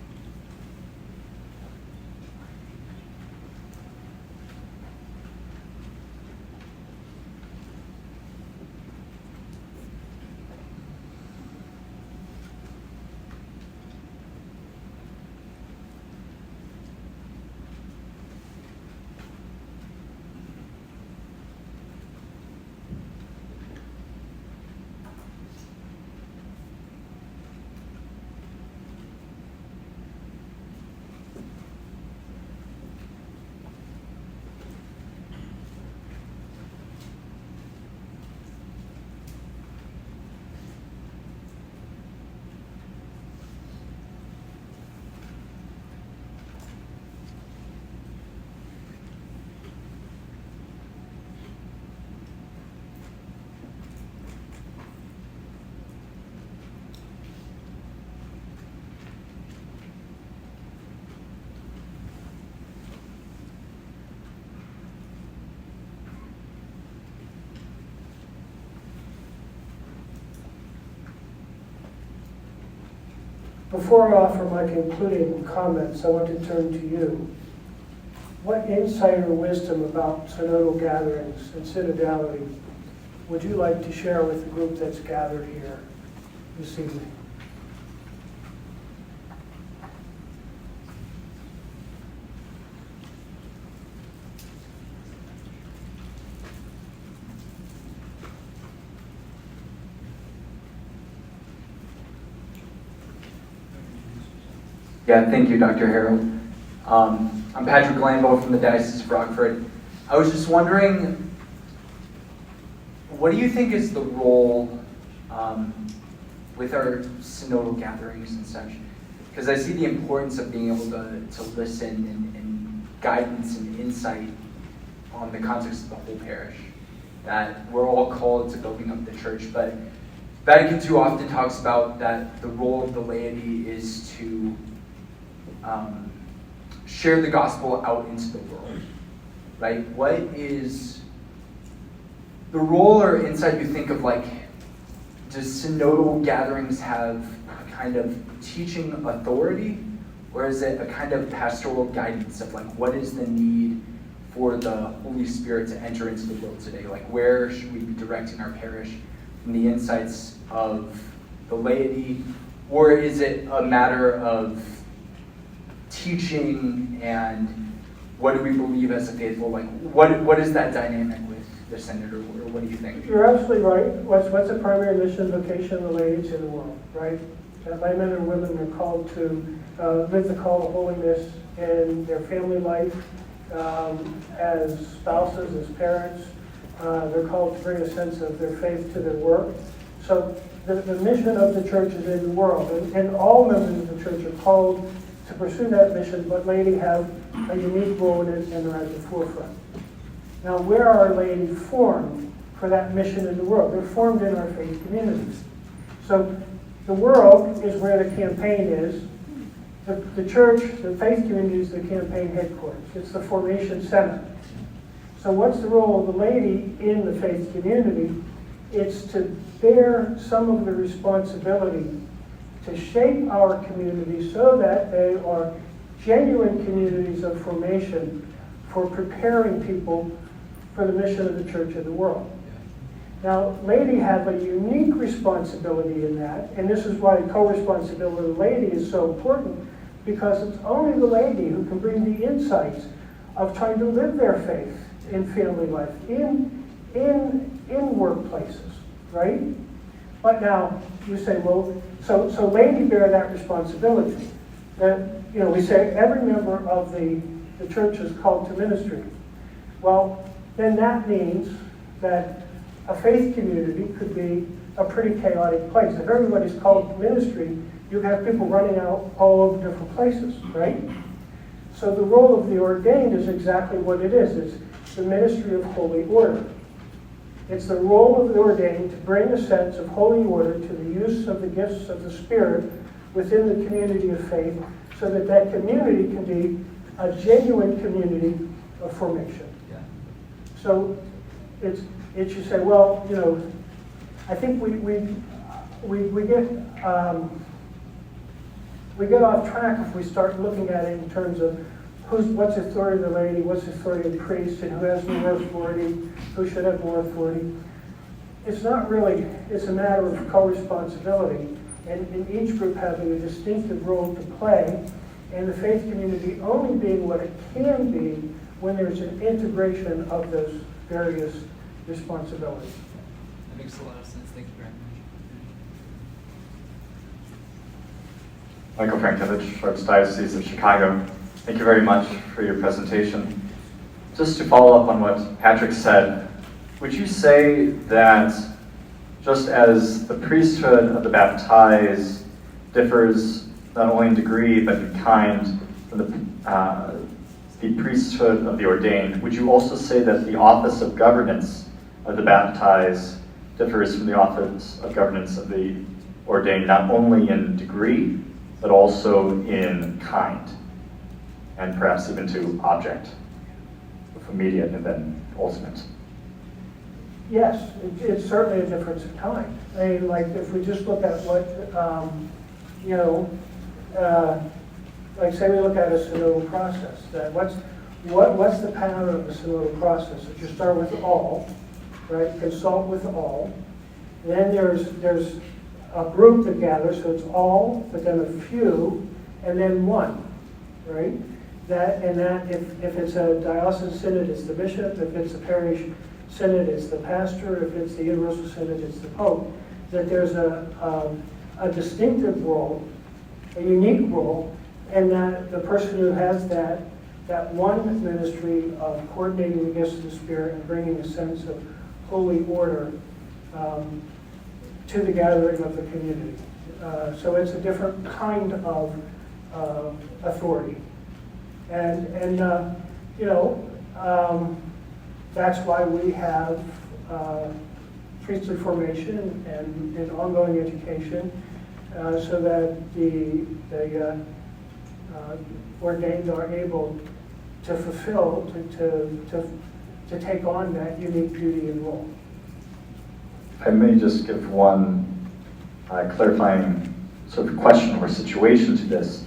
Before I offer my concluding comments, I want to turn to you. What insight or wisdom about synodal gatherings and synodality would you like to share with the group that's gathered here this evening? Yeah, thank you, Dr. Horell. I'm Patrick Lambo from the Diocese of Rockford. I was just wondering, what do you think is the role with our synodal gatherings and such? Because I see the importance of being able to listen and guidance and insight on the context of the whole parish. That we're all called to building up the church, but Vatican II often talks about that the role of the laity is to share the gospel out into the world, right? What is the role or insight you think of, like, does synodal gatherings have a kind of teaching authority, or is it a kind of pastoral guidance of, like, what is the need for the Holy Spirit to enter into the world today? Like, where should we be directing our parish from the insights of the laity, or is it a matter of teaching and what do we believe as a faithful? Like, what is that dynamic with the synod, or what do you think? You're absolutely right. What's the primary mission and vocation of the laity to the world, right? That laymen and women are called to live the call of holiness in their family life, as spouses, as parents. They're called to bring a sense of their faith to their work. So the mission of the church is in the world, and all members of the church are called to pursue that mission, but laity have a unique role in it and are at the forefront. Now, where are laity formed for that mission in the world? They're formed in our faith communities. So the world is where the campaign is. The church, the faith community is the campaign headquarters. It's the formation center. So what's the role of the laity in the faith community? It's to bear some of the responsibility to shape our community so that they are genuine communities of formation for preparing people for the mission of the church of the world. Now, laity have a unique responsibility in that, and this is why co-responsibility of laity is so important, because it's only the laity who can bring the insights of trying to live their faith in family life, in workplaces, right? But now you say, well, so laity bear that responsibility. That, you know, we say every member of the church is called to ministry. Well, then that means that a faith community could be a pretty chaotic place. If everybody's called to ministry, you have people running out all over different places, right? So the role of the ordained is exactly what it is. It's the ministry of holy order. It's the role of the ordained to bring a sense of holy order to the use of the gifts of the Spirit within the community of faith, so that that community can be a genuine community of formation. Yeah. So it's you say, well, you know, I think we get off track if we start looking at it in terms of what's the authority of the laity, what's the authority of the priest, and who has more authority, who should have more authority. It's not really, it's a matter of co-responsibility, and each group having a distinctive role to play, and the faith community only being what it can be when there's an integration of those various responsibilities. That makes a lot of sense. Thank you very much. Michael Frankovich, Archdiocese of Chicago. Thank you very much for your presentation. Just to follow up on what Patrick said, would you say that just as the priesthood of the baptized differs not only in degree but in kind from the priesthood of the ordained, would you also say that the office of governance of the baptized differs from the office of governance of the ordained, not only in degree, but also in kind, and perhaps even to object, with immediate and then ultimate? Yes, it's certainly a difference of kind. I mean, like, if we just look at what, like, say we look at a synodal process, that what's the pattern of the synodal process? That you start with all, right? Consult with all. Then there's a group that gathers, so it's all, but then a few, and then one, right? If it's a diocesan synod, it's the bishop. If it's a parish synod, it's the pastor. If it's the universal synod, it's the pope. That there's a distinctive role, a unique role and that the person who has that one ministry of coordinating the gifts of the Spirit and bringing a sense of holy order to the gathering of the community. So it's a different kind of authority. And that's why we have priestly formation and ongoing education, so that the ordained are able to fulfill, to take on that unique duty and role. I may just give one clarifying sort of question or situation to this.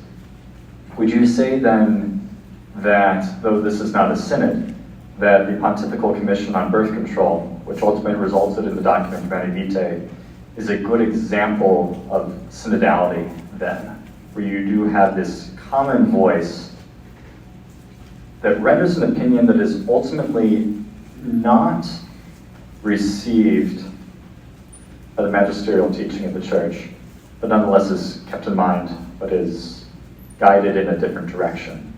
Would you say then that, though this is not a synod, that the Pontifical Commission on Birth Control, which ultimately resulted in the document Humanae Vitae, is a good example of synodality then, where you do have this common voice that renders an opinion that is ultimately not received by the magisterial teaching of the church, but nonetheless is kept in mind, but is guided in a different direction?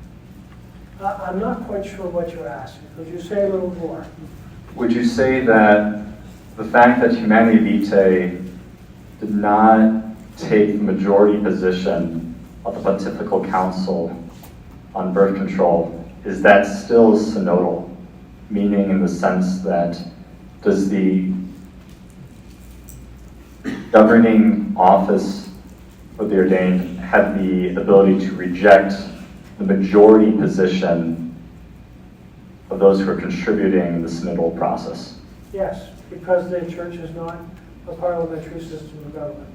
I'm not quite sure what you're asking. Could you say a little more? Would you say that the fact that Humanae Vitae did not take the majority position of the Pontifical Council on birth control, is that still synodal? Meaning in the sense that, does the governing office of the ordained have the ability to reject the majority position of those who are contributing in the synodal process? Yes, because the church is not a parliamentary system of government.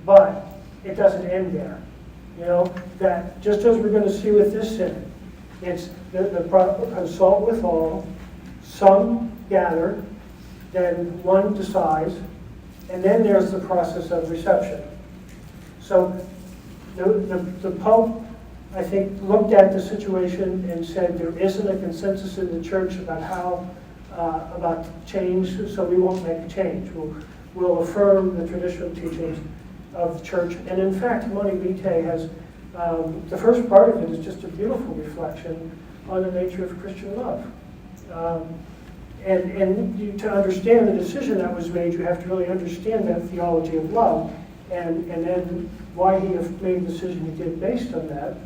But it doesn't end there. That just as we're going to see with this synod, it's the consult with all, some gather, then one decides, and then there's the process of reception. So the Pope, I think, looked at the situation and said there isn't a consensus in the church about change, so we won't make a change. We'll affirm the traditional teachings of the church. And in fact, Humanae Vitae has, the first part of it is just a beautiful reflection on the nature of Christian love. To understand the decision that was made, you have to really understand that theology of love, and then why he made the decision he did based on that.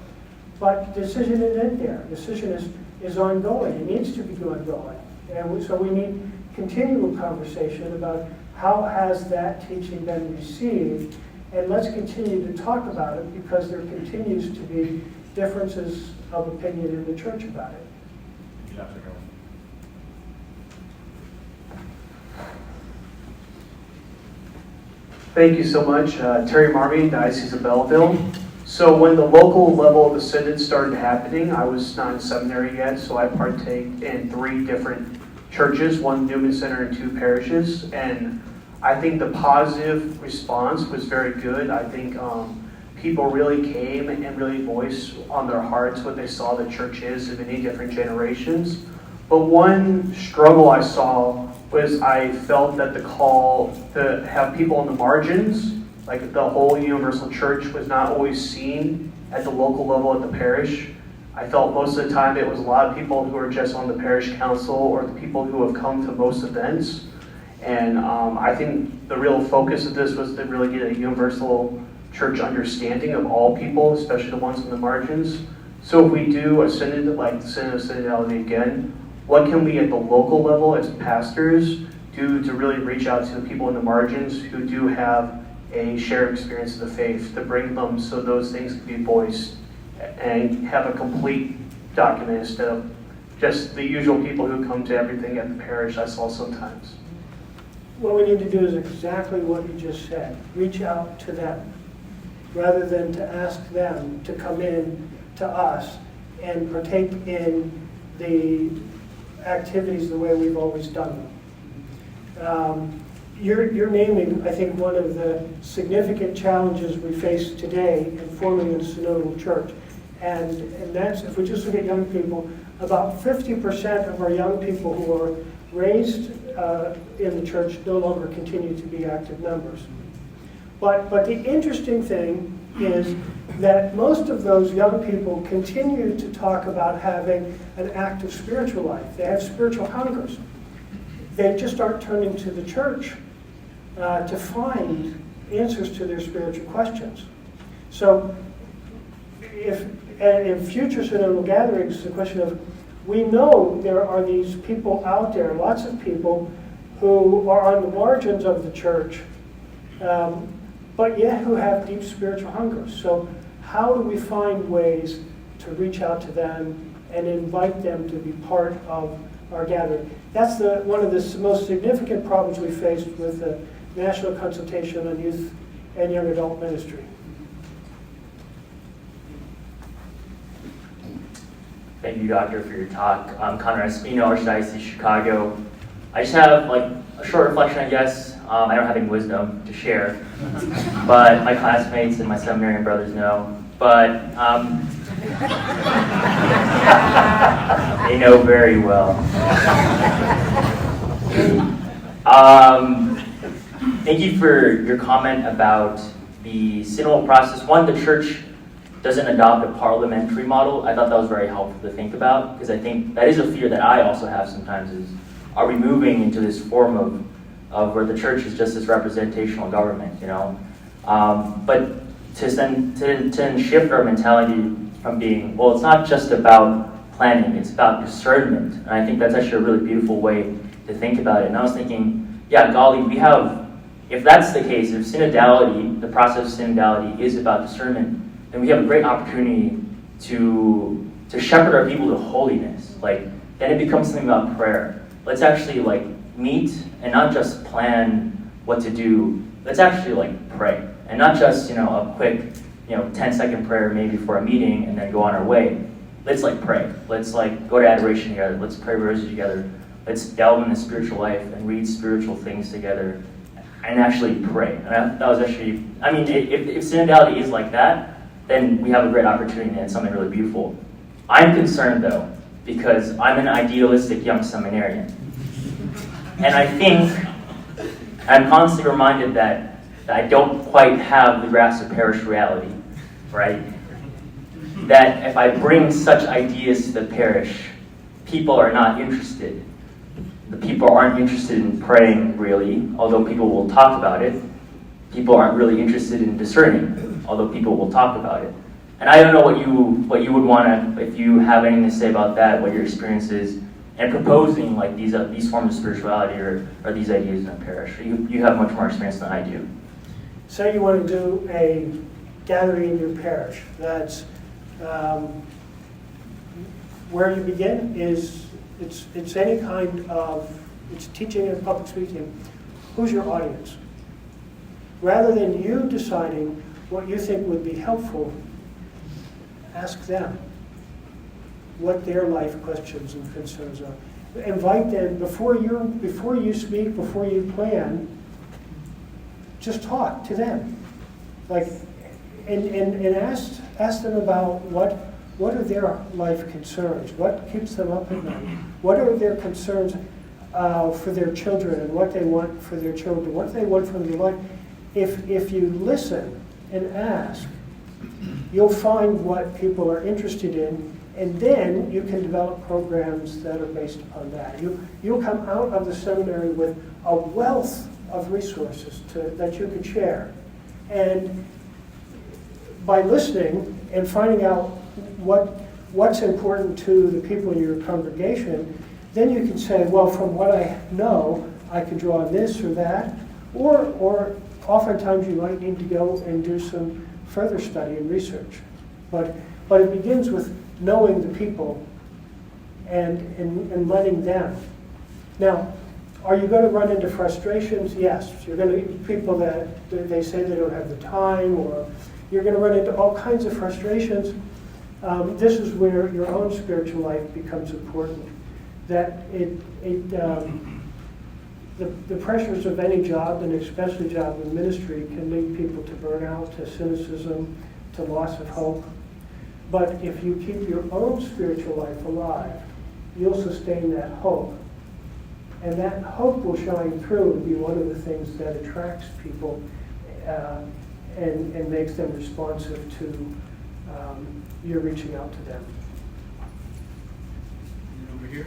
But the decision isn't end there. The decision is ongoing. It needs to be ongoing. And so we need continual conversation about how has that teaching been received, and let's continue to talk about it, because there continues to be differences of opinion in the church about it. Thank you so much. Terry Marmy, Diocese of Belleville. So when the local level of the synod started happening, I was not in seminary yet, so I partaked in 3 different churches, 1 Newman Center and 2 parishes. And I think the positive response was very good. I think people really came and really voiced on their hearts what they saw the church is in many different generations. But one struggle I saw was I felt that the call to have people on the margins, like the whole universal church, was not always seen at the local level at the parish. I felt most of the time it was a lot of people who are just on the parish council or the people who have come to most events. And I think the real focus of this was to really get a universal church understanding of all people, especially the ones on the margins. So if we do a synod like the Synod of Synodality again, what can we at the local level as pastors do to really reach out to the people in the margins who do have a shared experience of the faith, to bring them so those things can be voiced and have a complete document instead of just the usual people who come to everything at the parish I saw sometimes? What we need to do is exactly what you just said. Reach out to them rather than to ask them to come in to us and partake in the activities the way we've always done them. You're naming, I think, one of the significant challenges we face today in forming a synodal church. And that's, if we just look at young people, about 50% of our young people who are raised in the church no longer continue to be active members. But the interesting thing is that most of those young people continue to talk about having an active spiritual life. They have spiritual hungers. They just aren't turning to the church to find answers to their spiritual questions. So if in future synodal gatherings, the question of, we know there are these people out there, lots of people who are on the margins of the church, but yet who have deep spiritual hunger. So how do we find ways to reach out to them and invite them to be part of our gathering? That's one of the most significant problems we faced with the National Consultation on Youth and Young Adult Ministry. Thank you, Doctor, for your talk. I'm Connor Espino, Archdiocese Chicago. I just have a short reflection, I guess. I don't have any wisdom to share, but my classmates and my seminarian brothers know. But they know very well. Thank you for your comment about the synodal process. One, the church doesn't adopt a parliamentary model. I thought that was very helpful to think about, because I think that is a fear that I also have sometimes, is, are we moving into this form of where the church is just this representational government, you know? But to then shift our mentality from being, well, it's not just about planning, it's about discernment. And I think that's actually a really beautiful way to think about it. And I was thinking, yeah, golly, we have, if that's the case, if synodality, the process of synodality is about discernment, then we have a great opportunity to shepherd our people to holiness. Then it becomes something about prayer. Let's actually meet and not just plan what to do. Let's actually pray, and not just a quick 10-second prayer maybe for a meeting and then go on our way. Let's pray. Let's go to adoration together. Let's pray rosary together. Let's delve into spiritual life and read spiritual things together and actually pray. And that was actually, if synodality is like that, then we have a great opportunity and it's something really beautiful. I'm concerned though, because I'm an idealistic young seminarian. And I think I'm constantly reminded that I don't quite have the grasp of parish reality, right? That if I bring such ideas to the parish, people are not interested. The people aren't interested in praying really, although people will talk about it. People aren't really interested in discerning, although people will talk about it. And I don't know what you would want to, if you have anything to say about that, what your experience is, and proposing these forms of spirituality or these ideas in a parish. You have much more experience than I do. Say you want to do a gathering in your parish. That's where you begin is it's any kind of, it's teaching and public speaking. Who's your audience? Rather than you deciding what you think would be helpful, ask them what their life questions and concerns are. Invite them before you speak, before you plan. Just talk to them, and ask them about what are their life concerns, what keeps them up at night, what are their concerns for their children, and what they want for their children, what they want from their life. If you listen and ask, you'll find what people are interested in, and then you can develop programs that are based upon that. You'll come out of the seminary with a wealth of resources that you can share. And by listening and finding out what's important to the people in your congregation, then you can say, well, from what I know, I can draw on this or that, or oftentimes you might need to go and do some further study and research. But it begins with knowing the people and letting them. Now, are you going to run into frustrations? Yes. You're going to people that they say they don't have the time, or you're going to run into all kinds of frustrations. This is where your own spiritual life becomes important. That the pressures of any job, and especially job in ministry, can lead people to burnout, to cynicism, to loss of hope. But if you keep your own spiritual life alive, you'll sustain that hope. And that hope will shine through and be one of the things that attracts people and makes them responsive to your reaching out to them. And over here.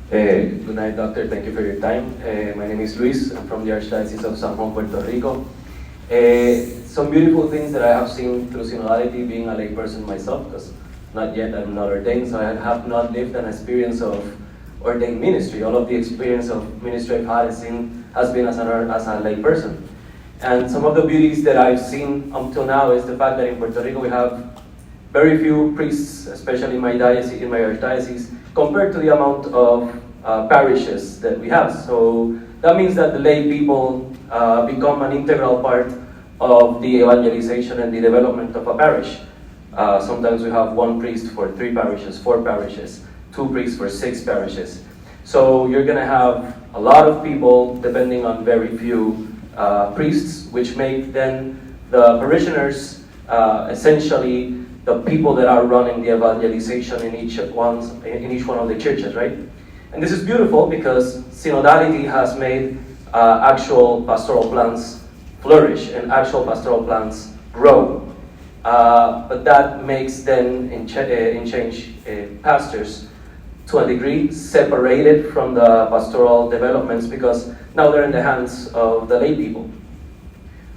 Good night, Doctor. Thank you for your time. My name is Luis. I'm from the Archdiocese of San Juan, Puerto Rico. Some beautiful things that I have seen through Synodality, being a layperson myself, because not yet I'm not ordained, so I have not lived an experience of ordained ministry. All of the experience of ministry I've had has been as a layperson. And some of the beauties that I've seen up till now is the fact that in Puerto Rico we have very few priests, especially in my archdiocese, compared to the amount of parishes that we have. So that means that the lay people become an integral part of the evangelization and the development of a parish. Sometimes we have one priest for 3 parishes, 4 parishes, 2 priests for 6 parishes. So you're going to have a lot of people depending on very few priests, which make then the parishioners essentially the people that are running the evangelization in each one of the churches, right? And this is beautiful because Synodality has made actual pastoral plans flourish and actual pastoral plans grow. But that makes then in change pastors to a degree separated from the pastoral developments because now they're in the hands of the lay people.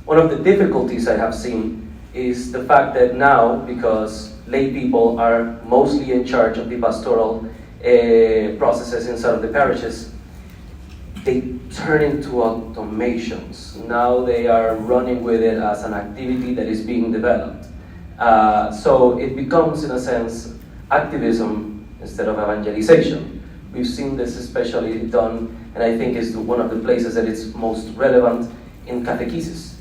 One of the difficulties I have seen is the fact that now, because lay people are mostly in charge of the pastoral processes inside of the parishes, they turn into automations. Now they are running with it as an activity that is being developed. So it becomes, in a sense, activism instead of evangelization. We've seen this especially done, and I think is one of the places that it's most relevant in catechesis,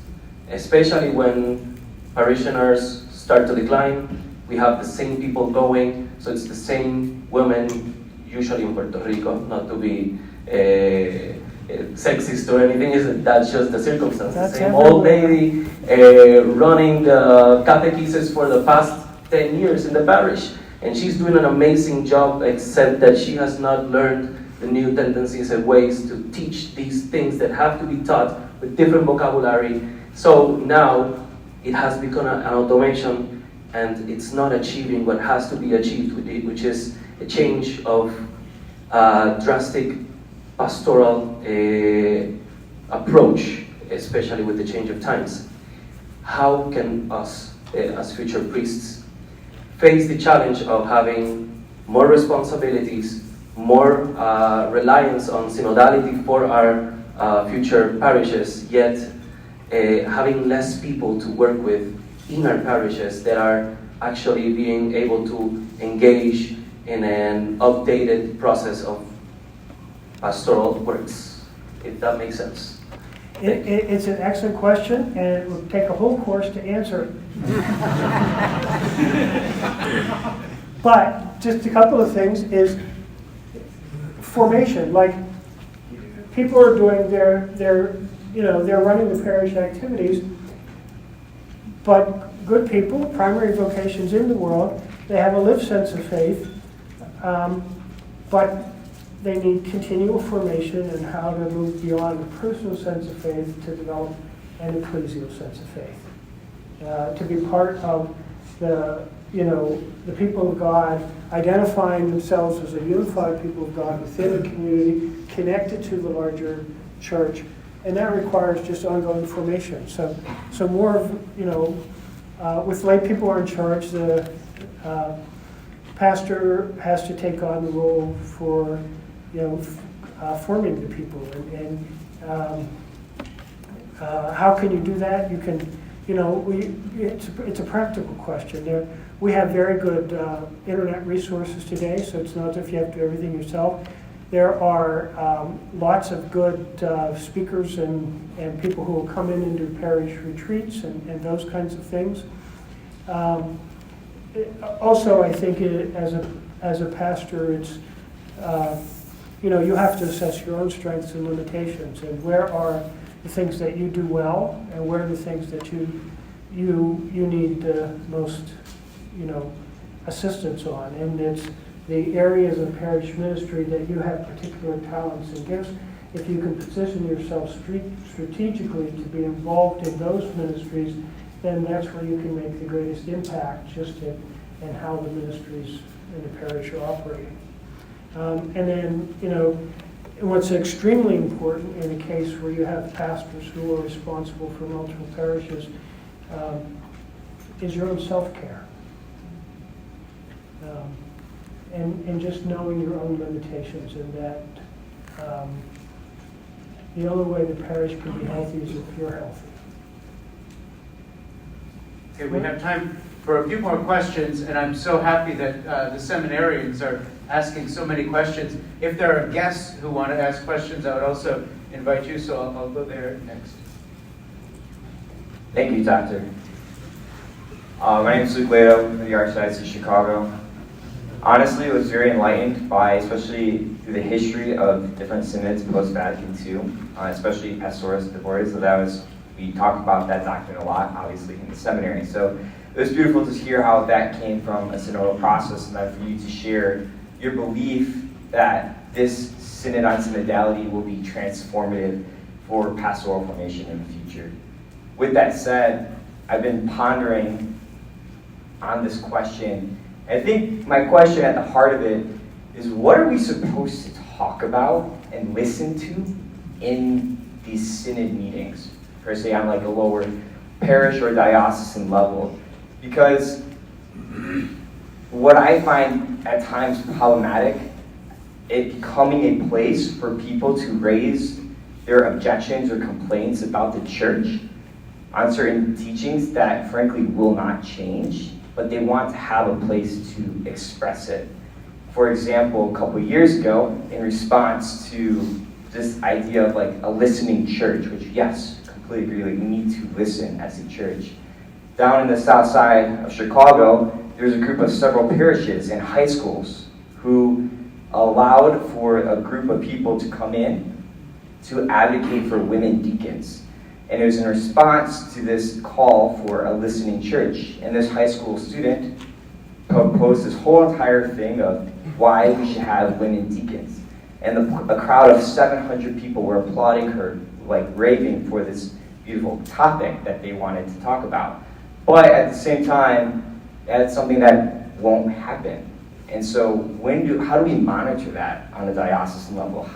especially when parishioners start to decline. We have the same people going, so it's the same women, usually in Puerto Rico, not to be sexist or anything, that's just the circumstance. The same old lady running the catechesis for the past 10 years in the parish, and she's doing an amazing job, except that she has not learned the new tendencies and ways to teach these things that have to be taught with different vocabulary. So now it has become an automation, and it's not achieving what has to be achieved, which is a change of drastic pastoral approach, especially with the change of times. How can us, as future priests, face the challenge of having more responsibilities, more reliance on synodality for our future parishes, yet having less people to work with in our parishes that are actually being able to engage in an updated process of pastoral works, if that makes sense. It's an excellent question, and it will take a whole course to answer it. But just a couple of things is formation. Like, people are doing they're running the parish activities, but good people, primary vocations in the world, they have a lived sense of faith, but they need continual formation in how to move beyond a personal sense of faith to develop an ecclesial sense of faith. To be part of the people of God, identifying themselves as a unified people of God within a community, connected to the larger church, and that requires just ongoing formation. So more of, with lay people are in charge, the pastor has to take on the role for, forming the people. And how can you do that? You can, it's a practical question. We have very good internet resources today, so it's not as if you have to do everything yourself. There are lots of good speakers and people who will come in and do parish retreats and those kinds of things. Also, I think as a pastor, it's you have to assess your own strengths and limitations, and where are the things that you do well, and where are the things that you need the most assistance on, and it's the areas of parish ministry that you have particular talents and gifts, if you can position yourself strategically to be involved in those ministries, then that's where you can make the greatest impact, just in how the ministries in the parish are operating. And then, what's extremely important in a case where you have pastors who are responsible for multiple parishes is your own self-care. And just knowing your own limitations, and that the only way the parish can be healthy is if you're healthy. Okay, we have time for a few more questions, and I'm so happy that the seminarians are asking so many questions. If there are guests who want to ask questions, I would also invite you, so I'll go there next. Thank you, Doctor. My name is Luke Lato from the Archdiocese of Chicago. Honestly, I was very enlightened by, especially through the history of different synods post-Vatican II, especially Pastoris Laborioris. So we talk about that doctrine a lot, obviously, in the seminary. So it was beautiful to hear how that came from a synodal process, and then for you to share your belief that this synod on synodality will be transformative for pastoral formation in the future. With that said, I've been pondering on this question. I think my question at the heart of it is, what are we supposed to talk about and listen to in these synod meetings, per se on like a lower parish or diocesan level? Because what I find at times problematic, it becoming a place for people to raise their objections or complaints about the church on certain teachings that frankly will not change, but they want to have a place to express it. For example, a couple years ago, in response to this idea of like a listening church, which yes, completely agree, like we need to listen as a church. Down in the south side of Chicago, there's a group of several parishes and high schools who allowed for a group of people to come in to advocate for women deacons. And it was in response to this call for a listening church. And this high school student proposed this whole entire thing of why we should have women deacons. And a crowd of 700 people were applauding her, like raving for this beautiful topic that they wanted to talk about. But at the same time, that's something that won't happen. And so how do we monitor that on a diocesan level?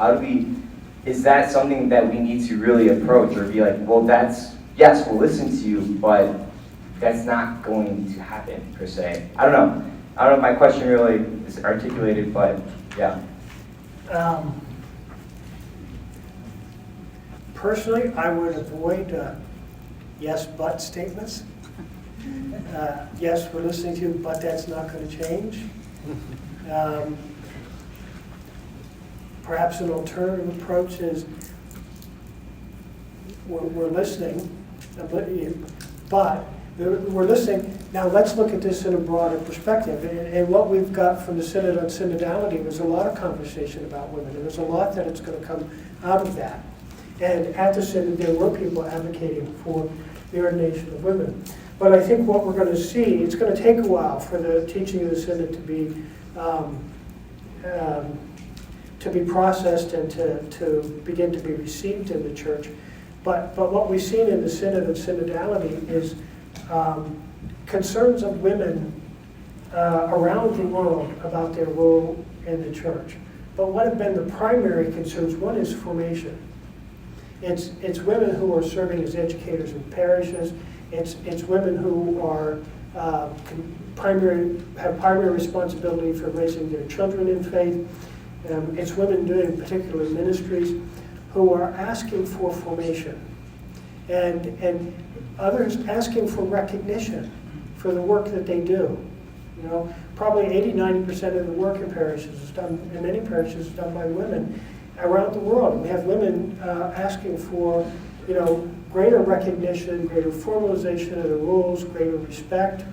Is that something that we need to really approach, or be like, well, yes, we'll listen to you, but that's not going to happen, per se? I don't know if my question really is articulated, but yeah. Personally, I would avoid yes, but statements. Yes, we're listening to you, but that's not going to change. Perhaps an alternative approach is we're listening, but we're listening. Now let's look at this in a broader perspective. And what we've got from the Synod on Synodality was a lot of conversation about women. And there's a lot that it's going to come out of that. And at the Synod, there were people advocating for the ordination of women. But I think what we're going to see, it's going to take a while for the teaching of the Synod to be processed and to begin to be received in the church. But what we've seen in the Synod of Synodality is concerns of women around the world about their role in the church. But what have been the primary concerns? One is formation. It's women who are serving as educators in parishes. It's women who are have primary responsibility for raising their children in faith. It's women doing particular ministries who are asking for formation, and others asking for recognition for the work that they do. You know, probably 80-90% of the work in parishes is done, in many parishes, is done by women around the world. We have women asking for, greater recognition, greater formalization of the rules, greater respect.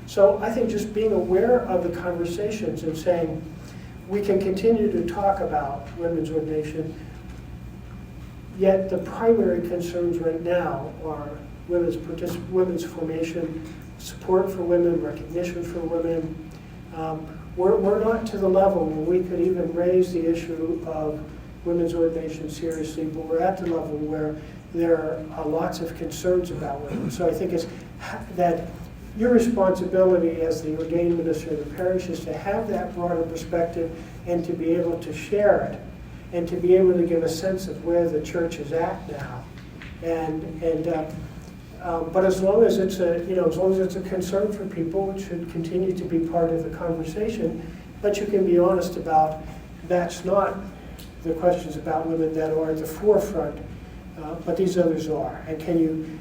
So I think just being aware of the conversations and saying, we can continue to talk about women's ordination, yet the primary concerns right now are women's formation, support for women, recognition for women. We're not to the level where we could even raise the issue of women's ordination seriously, but we're at the level where there are lots of concerns about women. So I think it's that your responsibility as the ordained minister of the parish is to have that broader perspective and to be able to share it and to be able to give a sense of where the church is at now. But as long as it's a concern for people, it should continue to be part of the conversation. But you can be honest about that's not the questions about women that are at the forefront, but these others are. And can you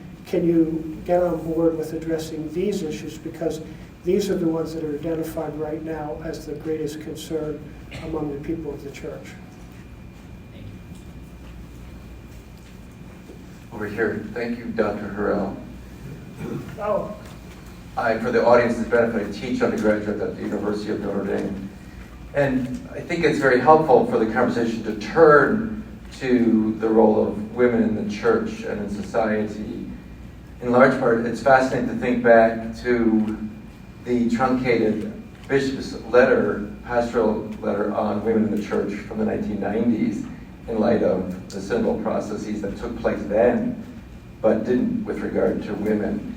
get on board with addressing these issues, because these are the ones that are identified right now as the greatest concern among the people of the church. Thank you. Over here, thank you, Dr. Horell. Oh, For the audience's benefit, I teach undergraduate at the University of Notre Dame. And I think it's very helpful for the conversation to turn to the role of women in the church and in society. In large part, it's fascinating to think back to the truncated bishop's letter, pastoral letter on women in the church from the 1990s in light of the synodal processes that took place then, but didn't with regard to women.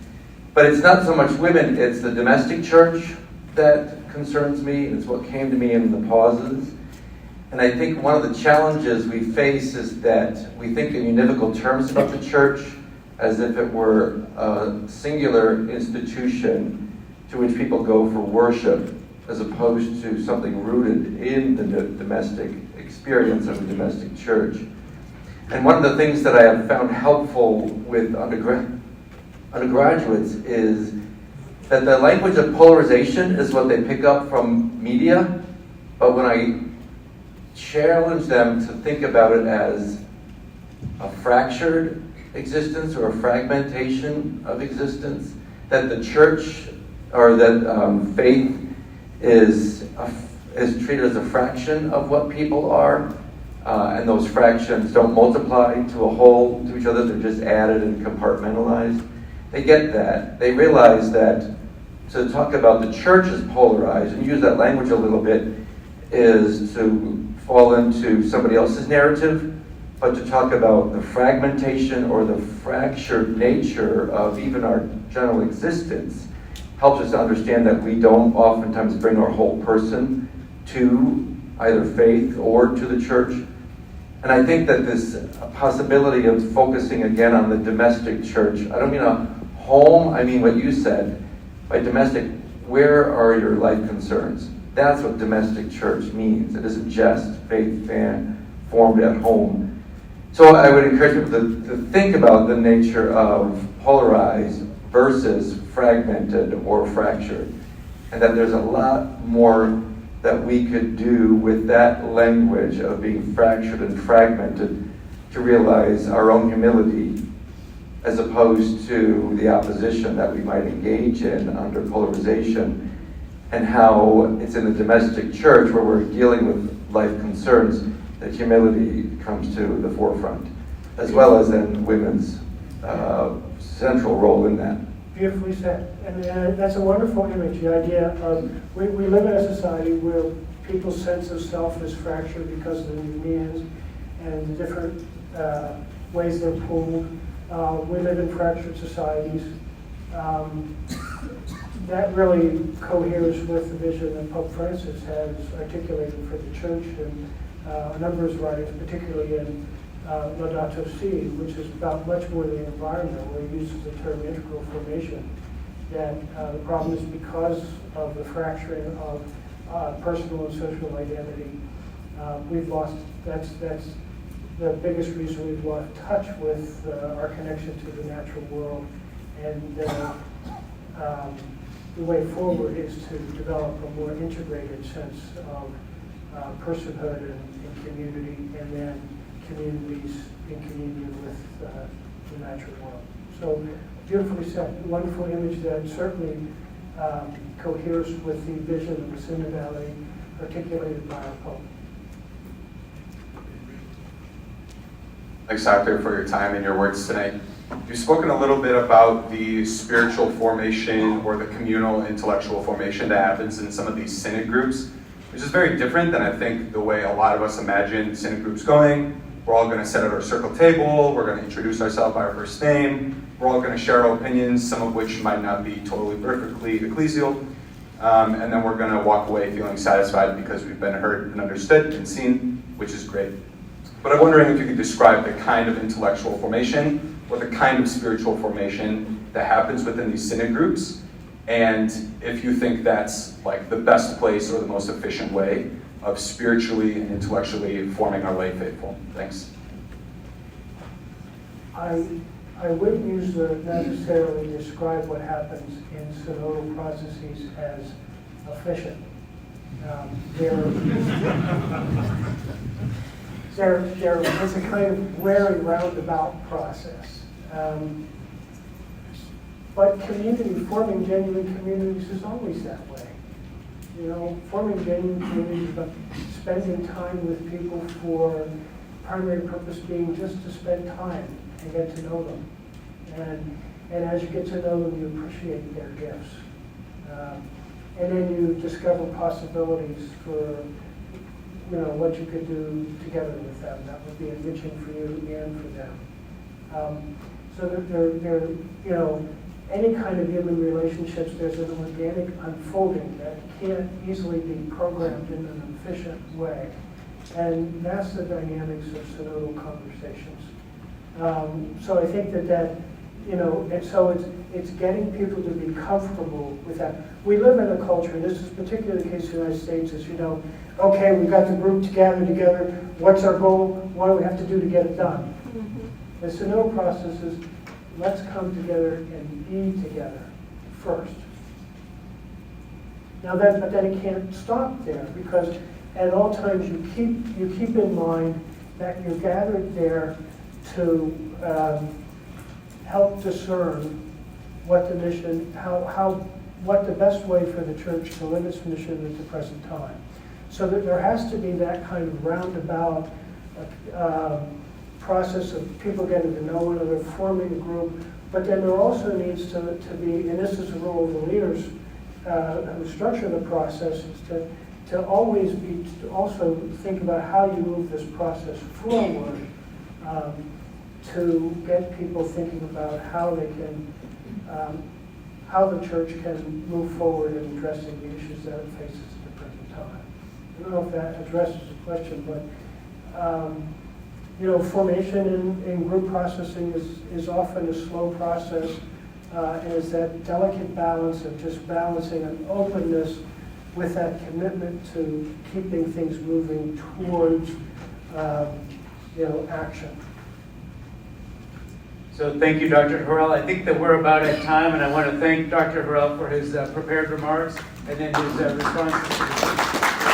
But it's not so much women, it's the domestic church that concerns me, and it's what came to me in the pauses. And I think one of the challenges we face is that we think in univocal terms about the church as if it were a singular institution to which people go for worship, as opposed to something rooted in the domestic experience of the domestic church. And one of the things that I have found helpful with undergraduates is that the language of polarization is what they pick up from media, but when I challenge them to think about it as a fractured existence or a fragmentation of existence, that the church or that faith is treated as a fraction of what people are, and those fractions don't multiply to a whole to each other, they're just added and compartmentalized. They get that. They realize that to talk about the church as polarized, and use that language a little bit, is to fall into somebody else's narrative, but to talk about the fragmentation or the fractured nature of even our general existence helps us to understand that we don't oftentimes bring our whole person to either faith or to the church. And I think that this possibility of focusing again on the domestic church, I don't mean a home, I mean what you said. By domestic, where are your life concerns? That's what domestic church means. It isn't just faith formed at home. So I would encourage people to think about the nature of polarized versus fragmented or fractured, and that there's a lot more that we could do with that language of being fractured and fragmented to realize our own humility, as opposed to the opposition that we might engage in under polarization, and how it's in the domestic church where we're dealing with life concerns that humility comes to the forefront, as well as in women's central role in that. beautifully said. And that's a wonderful image, the idea of we live in a society where people's sense of self is fractured because of the demands and the different ways they're pulled. We live in fractured societies. That really coheres with the vision that Pope Francis has articulated for the church and a number of his writings, particularly in Laudato Si, which is about much more the environment, where he uses the term integral formation. That the problem is because of the fracturing of personal and social identity, we've lost, that's the biggest reason we've lost touch with our connection to the natural world. And the way forward is to develop a more integrated sense of personhood and community, and then communities in communion with the natural world. So beautifully said, wonderful image that certainly coheres with the vision of the Synodality articulated by our Pope. Thanks, Doctor, for your time and your words today. You've spoken a little bit about the spiritual formation or the communal intellectual formation that happens in some of these synod groups. which is very different than I think the way a lot of us imagine synod groups going. We're all going to sit at our circle table, we're going to introduce ourselves by our first name, we're all going to share our opinions, some of which might not be totally perfectly ecclesial, and then we're going to walk away feeling satisfied because we've been heard and understood and seen, which is great. But I'm wondering if you could describe the kind of intellectual formation or the kind of spiritual formation that happens within these synod groups, and if you think that's like the best place or the most efficient way of spiritually and intellectually forming our lay faithful. Thanks. I wouldn't necessarily describe what happens in synodal processes as efficient. It's a kind of very roundabout process. But forming genuine communities is always that way. You know, forming genuine communities is about spending time with people for primary purpose being just to spend time and get to know them. And as you get to know them, you appreciate their gifts. And then you discover possibilities for, you know, what you could do together with them that would be enriching for you and for them. So that they're, you know, any kind of human relationships, there's an organic unfolding that can't easily be programmed in an efficient way. And that's the dynamics of synodal conversations. So I think that, you know, and so it's getting people to be comfortable with that. We live in a culture, and this is particularly the case in the United States, is, you know, okay, we've got the group together, what's our goal? What do we have to do to get it done? Mm-hmm. The synodal process is, let's come together and be together first. Now but then it can't stop there, because at all times you keep in mind that you're gathered there to help discern what the mission, what the best way for the church to live its mission at the present time. So that there has to be that kind of roundabout process of people getting to know one another, forming a group, but then there also needs to be, and this is the role of the leaders who structure the process, is to always to also think about how you move this process forward, to get people thinking about how they can, how the church can move forward in addressing the issues that it faces at the present time. I don't know if that addresses the question, but you know, formation in group processing is often a slow process, and it's that delicate balance of just balancing an openness with that commitment to keeping things moving towards, you know, action. So thank you, Dr. Horell. I think that we're about at time, and I want to thank Dr. Horell for his prepared remarks and then his responses.